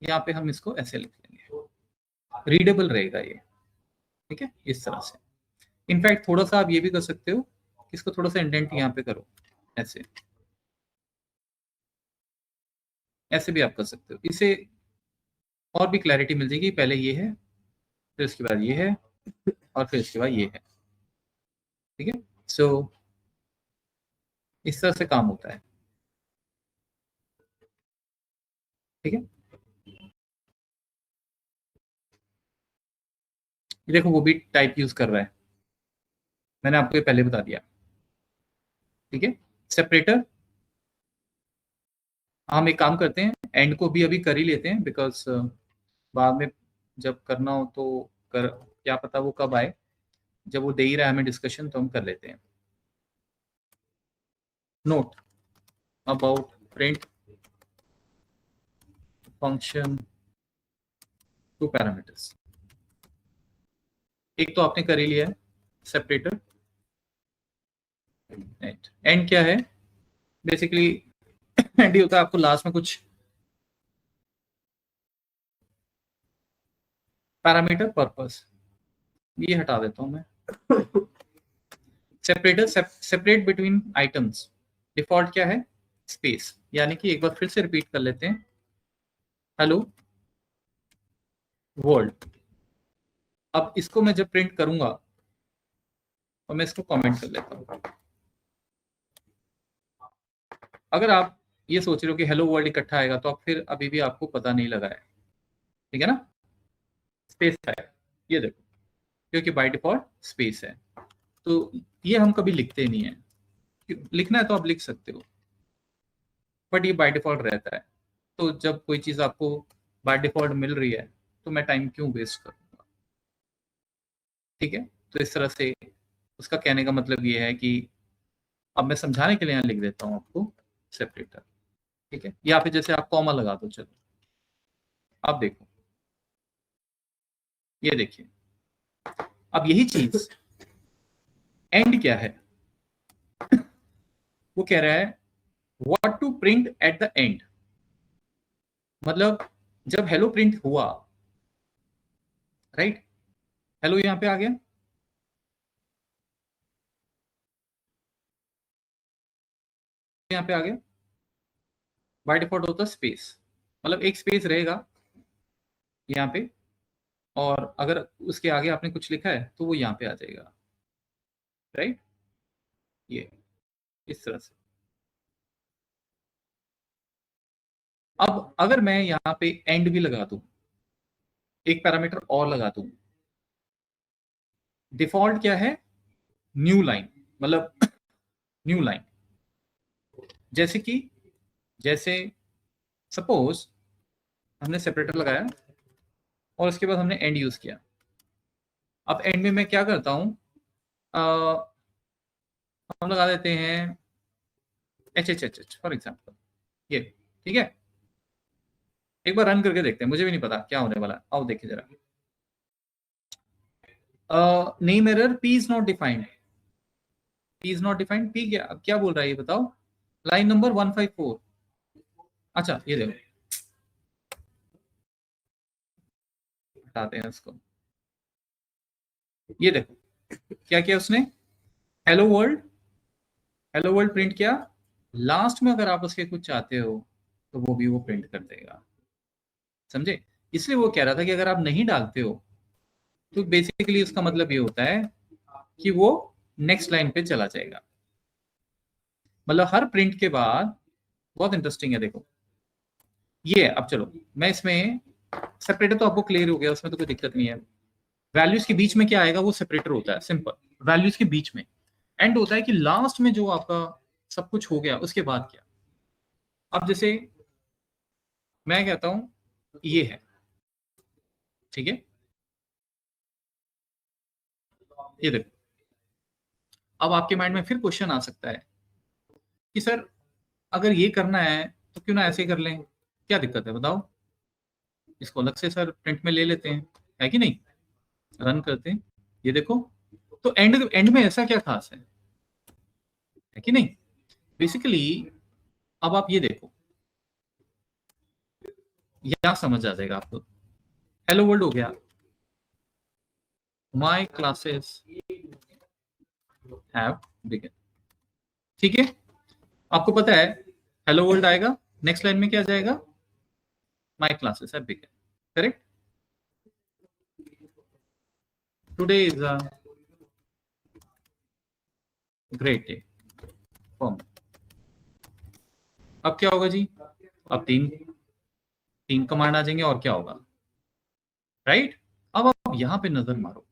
यहाँ पे हम इसको ऐसे लिख लेंगे, रीडेबल रहेगा ये. ठीक है, इस तरह से. इनफैक्ट थोड़ा सा आप ये भी कर सकते हो, इसको थोड़ा सा इंडेंट यहाँ पे करो, ऐसे ऐसे भी आप कर सकते हो. इससे और भी क्लैरिटी मिल जाएगी. पहले ये है, फिर उसके बाद ये है, और फिर उसके बाद ये है. ठीक है. सो इस तरह से काम होता है. ठीक है. ये देखो वो भी टाइप यूज कर रहा है, मैंने आपको ये पहले बता दिया. ठीक है. सेपरेटर हम एक काम करते हैं, एंड को भी अभी कर ही लेते हैं, बिकॉज बाद में जब करना हो तो कर, क्या पता वो कब आए. जब वो दे ही रहा है हमें डिस्कशन तो हम कर लेते हैं. Note about print function two parameters. एक तो आपने कर ही लिया है, सेपरेटर. एंड क्या है? बेसिकली एंड ही होता है, आपको लास्ट में कुछ पैरामीटर पर्पस, ये हटा देता हूं मैं. Separator separate between items. Default क्या है? स्पेस. यानी कि एक बार फिर से रिपीट कर लेते हैं, हेलो वर्ल्ड. अब इसको मैं जब प्रिंट करूंगा और मैं इसको कमेंट कर लेता हूं. अगर आप ये सोच रहे हो कि हेलो वर्ल्ड इकट्ठा आएगा तो आप फिर अभी भी आपको पता नहीं लगा है. ठीक है ना, स्पेस है, ये देखो, क्योंकि बाय डिफॉल्ट स्पेस है. तो ये हम कभी लिखते नहीं है. लिखना है तो आप लिख सकते हो, बट ये बाय डिफॉल्ट रहता है. तो जब कोई चीज आपको बाय डिफॉल्ट मिल रही है तो मैं टाइम क्यों वेस्ट करूंगा. ठीक है. तो इस तरह से उसका कहने का मतलब ये है कि अब मैं समझाने के लिए यहाँ लिख देता हूँ आपको सेपरेटर. ठीक है. या फिर जैसे आप कॉमा लगा दो. चलो आप देखो, ये देखिए, अब यही चीज एंड क्या है? वो कह रहा है what to print at the end. मतलब जब हेलो प्रिंट हुआ, राइट, हेलो यहां पे आ गया, यहां पे आ गया. बाय डिफॉल्ट होता स्पेस, मतलब एक स्पेस रहेगा यहाँ पे, और अगर उसके आगे आपने कुछ लिखा है तो वो यहाँ पे आ जाएगा, राइट. ये इस तरह से. अब अगर मैं यहाँ पे एंड भी लगा दूं, एक पैरामीटर और लगा दूं, डिफॉल्ट क्या है? न्यू लाइन, मतलब न्यू लाइन. जैसे सपोज हमने सेपरेटर लगाया और उसके बाद हमने एंड यूज किया. अब एंड में मैं क्या करता हूं, हम लगा देते हैं H H H H for example. ये ठीक है. एक बार रन करके देखते हैं, मुझे भी नहीं पता क्या होने वाला. आओ देखिए जरा. Name error, P is not defined. P is not defined. P क्या बोल रहा है ये बताओ. Line number 154. अच्छा ये देखो, हटाते हैं इसको. ये देखो क्या किया उसने, हेलो वर्ल्ड प्रिंट किया, लास्ट में अगर आप उसके कुछ चाहते हो तो वो भी वो प्रिंट कर देगा, समझे। इसलिए वो कह रहा था कि अगर आप नहीं डालते हो तो बेसिकली उसका मतलब ये होता है कि वो नेक्स्ट लाइन पे चला जाएगा। मतलब हर प्रिंट के बाद, बहुत इंटरेस्टिंग है देखो ये। अब चलो मैं इसमें सेपरेटर तो आपको क्लियर हो गया, उसमें तो कोई दिक्कत नहीं है। वैल्यूज के बीच में क्या आएगा, वो सेपरेटर होता है, सिंपल। वैल्यूज के बीच में एंड होता है कि लास्ट में जो आपका सब कुछ हो गया उसके बाद क्या। अब जैसे मैं कहता हूं ये है, ठीक है, ये देखो। अब आपके माइंड में फिर क्वेश्चन आ सकता है कि सर अगर ये करना है तो क्यों ना ऐसे कर लें, क्या दिक्कत है बताओ, इसको अलग से सर प्रिंट में ले लेते हैं, है कि नहीं, रन करते हैं, ये देखो। तो एंड में ऐसा क्या खास है कि नहीं। बेसिकली अब आप ये देखो, यहां समझ आ जाएगा आपको। हेलो वर्ल्ड हो गया, माय क्लासेस हैव बिगन, ठीक है। आपको पता है हेलो वर्ल्ड आएगा, नेक्स्ट लाइन में क्या जाएगा, my classes have begun, correct. Today is a great day for me. अब क्या होगा जी, अब तीन कमांड आ जाएंगे और क्या होगा, राइट। अब आप यहां पे नजर मारो,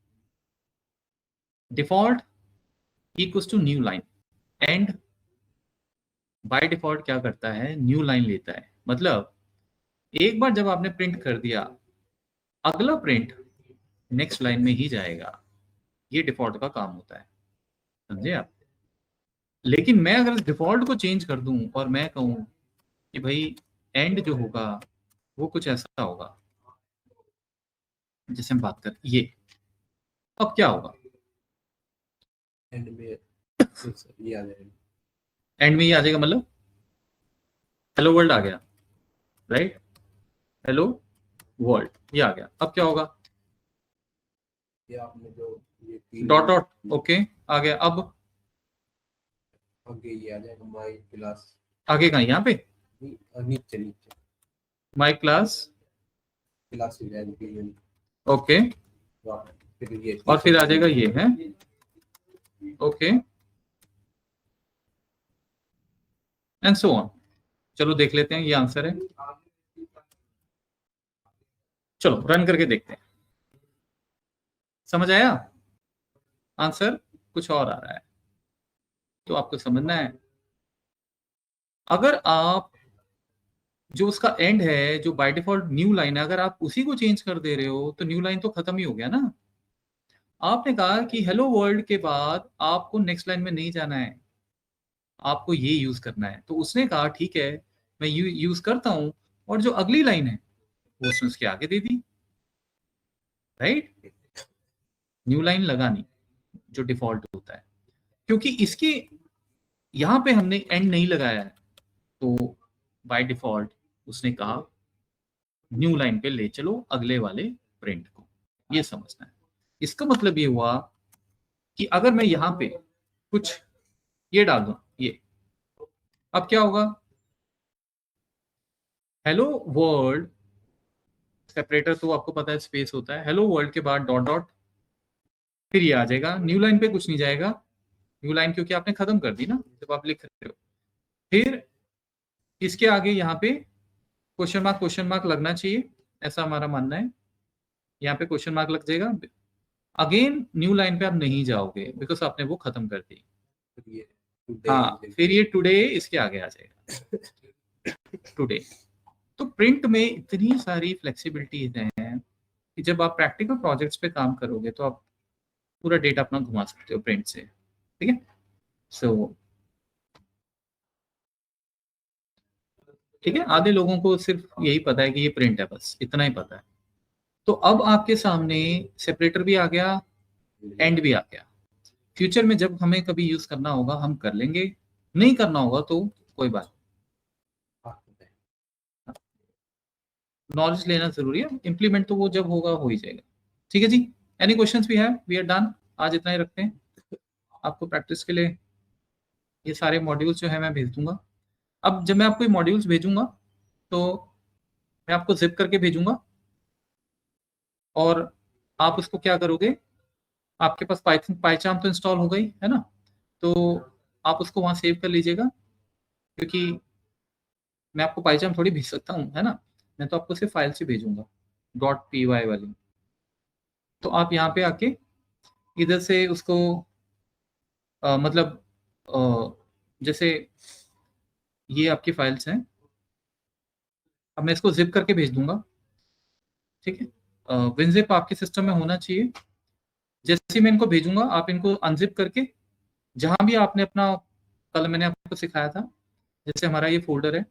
default equals to new line, end by default क्या करता है, न्यू लाइन लेता है। मतलब एक बार जब आपने प्रिंट कर दिया, अगला प्रिंट नेक्स्ट लाइन में ही जाएगा, ये डिफॉल्ट का काम होता है, समझे आप। लेकिन मैं अगर डिफॉल्ट को चेंज कर दूं और मैं कहूं कि भाई एंड जो होगा वो कुछ ऐसा होगा, जैसे हम बात कर ये, अब क्या होगा, एंड में ये आ जाएगा, एंड में ये आ जाएगा, मतलब हेलो वर्ल्ड आ गया, राइट, हेलो वर्ल्ड ये आ गया। अब क्या होगा, ये आपने जो ये डॉट डॉट, ओके आ गया। अब आगे ये आ जाएगा, माय क्लास, आगे कहाँ, यहाँ पे नीचे नीचे माय क्लास, क्लास हो जाएगी, ओके, फिर ये और फिर आ जाएगा ये है, ओके एंड सो ऑन। चलो देख लेते हैं, ये आंसर है, चलो रन करके देखते हैं, समझ आया, आंसर कुछ और आ रहा है। तो आपको समझना है, अगर आप जो उसका एंड है, जो बाय डिफॉल्ट न्यू लाइन है, अगर आप उसी को चेंज कर दे रहे हो तो न्यू लाइन तो खत्म ही हो गया ना। आपने कहा कि हेलो वर्ल्ड के बाद आपको नेक्स्ट लाइन में नहीं जाना है, आपको ये यूज करना है, तो उसने कहा ठीक है मैं यूज करता हूं, और जो अगली लाइन है वो उसने उसके आगे दे दी, राइट। न्यू लाइन लगानी जो डिफॉल्ट होता है, क्योंकि इसके यहां पे हमने एंड नहीं लगाया है, तो बाय डिफॉल्ट उसने कहा न्यू लाइन पे ले चलो अगले वाले प्रिंट को, ये समझना है। इसका मतलब ये हुआ कि अगर मैं यहां पे कुछ ये डाल दूं, ये अब क्या होगा, हेलो वर्ल्ड, सेपरेटर तो आपको पता है स्पेस होता है, हेलो वर्ल्ड के बाद डॉट डॉट, फिर ये आ जाएगा, न्यू लाइन पे कुछ नहीं जाएगा, न्यू लाइन क्योंकि आपने खत्म कर दी ना जब आप लिख रहे हो। फिर इसके आगे यहाँ पे क्वेश्चन मार्क लगना चाहिए, ऐसा हमारा मानना है, यहाँ पे क्वेश्चन मार्क लग जाएगा। अगेन न्यू लाइन पे आप नहीं जाओगे बिकॉज आपने वो खत्म कर दी। हाँ, फिर ये टुडे इसके आगे आ जाएगा, टुडे। तो प्रिंट में इतनी सारी फ्लेक्सिबिलिटी है कि जब आप प्रैक्टिकल प्रोजेक्ट्स पे काम करोगे तो आप पूरा डेटा अपना घुमा सकते हो प्रिंट से, ठीक है। सो ठीक है, आधे लोगों को सिर्फ यही पता है कि ये प्रिंट है, बस इतना ही पता है। तो अब आपके सामने सेपरेटर भी आ गया, एंड भी आ गया। फ्यूचर में जब हमें कभी यूज करना होगा हम कर लेंगे, नहीं करना होगा तो कोई बात, नॉलेज लेना जरूरी है, इंप्लीमेंट तो वो जब होगा हो ही जाएगा। ठीक है जी, any questions we have, we are done. आज इतना ही रखते हैं, आपको प्रैक्टिस के लिए ये सारे मॉड्यूल्स जो है मैं भेज दूंगा। अब जब मैं आपको ये मॉड्यूल्स भेजूंगा तो मैं आपको जिप करके भेजूंगा और आप उसको क्या करोगे, आपके पास पाइथन पाइचार्म तो इंस्टॉल हो गई है ना, तो आप उसको वहां सेव कर लीजिएगा, क्योंकि मैं आपको पाइचार्म थोड़ी भेज सकता हूँ, है ना, मैं तो आपको सिर्फ फाइल से भेजूंगा .py वाली। तो आप यहाँ पे आके इधर से उसको मतलब जैसे ये आपकी फाइल्स हैं, अब मैं इसको जिप करके भेज दूंगा, ठीक है। विनजिप आपके सिस्टम में होना चाहिए। जैसे ही मैं इनको भेजूंगा आप इनको अनजिप करके जहां भी आपने अपना, कल मैंने आपको सिखाया था, जैसे हमारा ये फोल्डर है,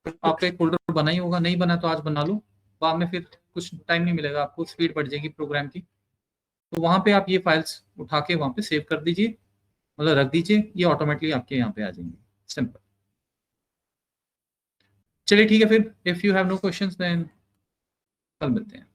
आपका एक फोल्डर बना ही होगा, नहीं बना तो आज बना लो, बाद में फिर कुछ टाइम नहीं मिलेगा आपको, स्पीड बढ़ जाएगी प्रोग्राम की, तो वहां पे आप ये फाइल्स उठा के वहां पे सेव कर दीजिए, मतलब रख दीजिए, ये ऑटोमेटिकली आपके यहाँ पे आ जाएंगे। सिंपल। चलिए ठीक है, फिर if you have no questions then कल मिलते हैं।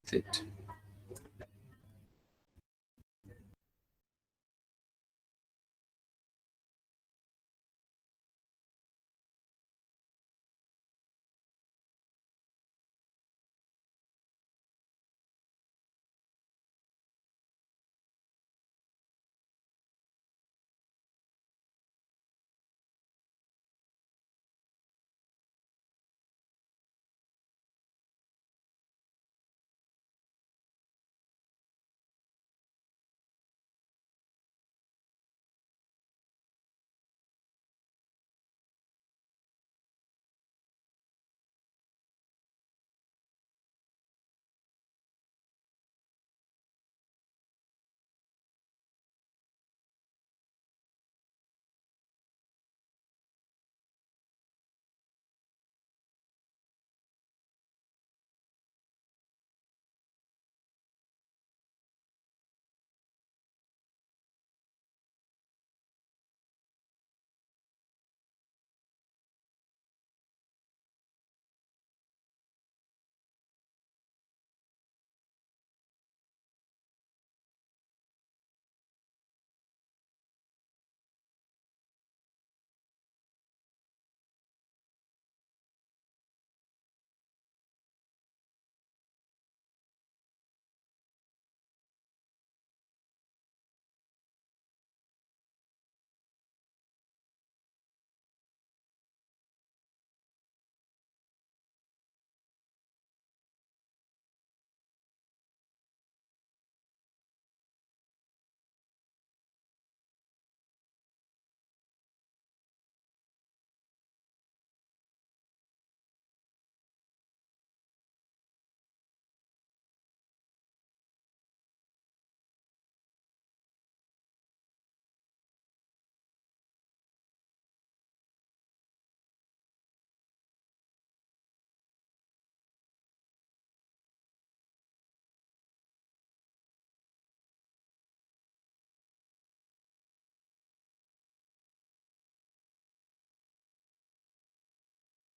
Sit.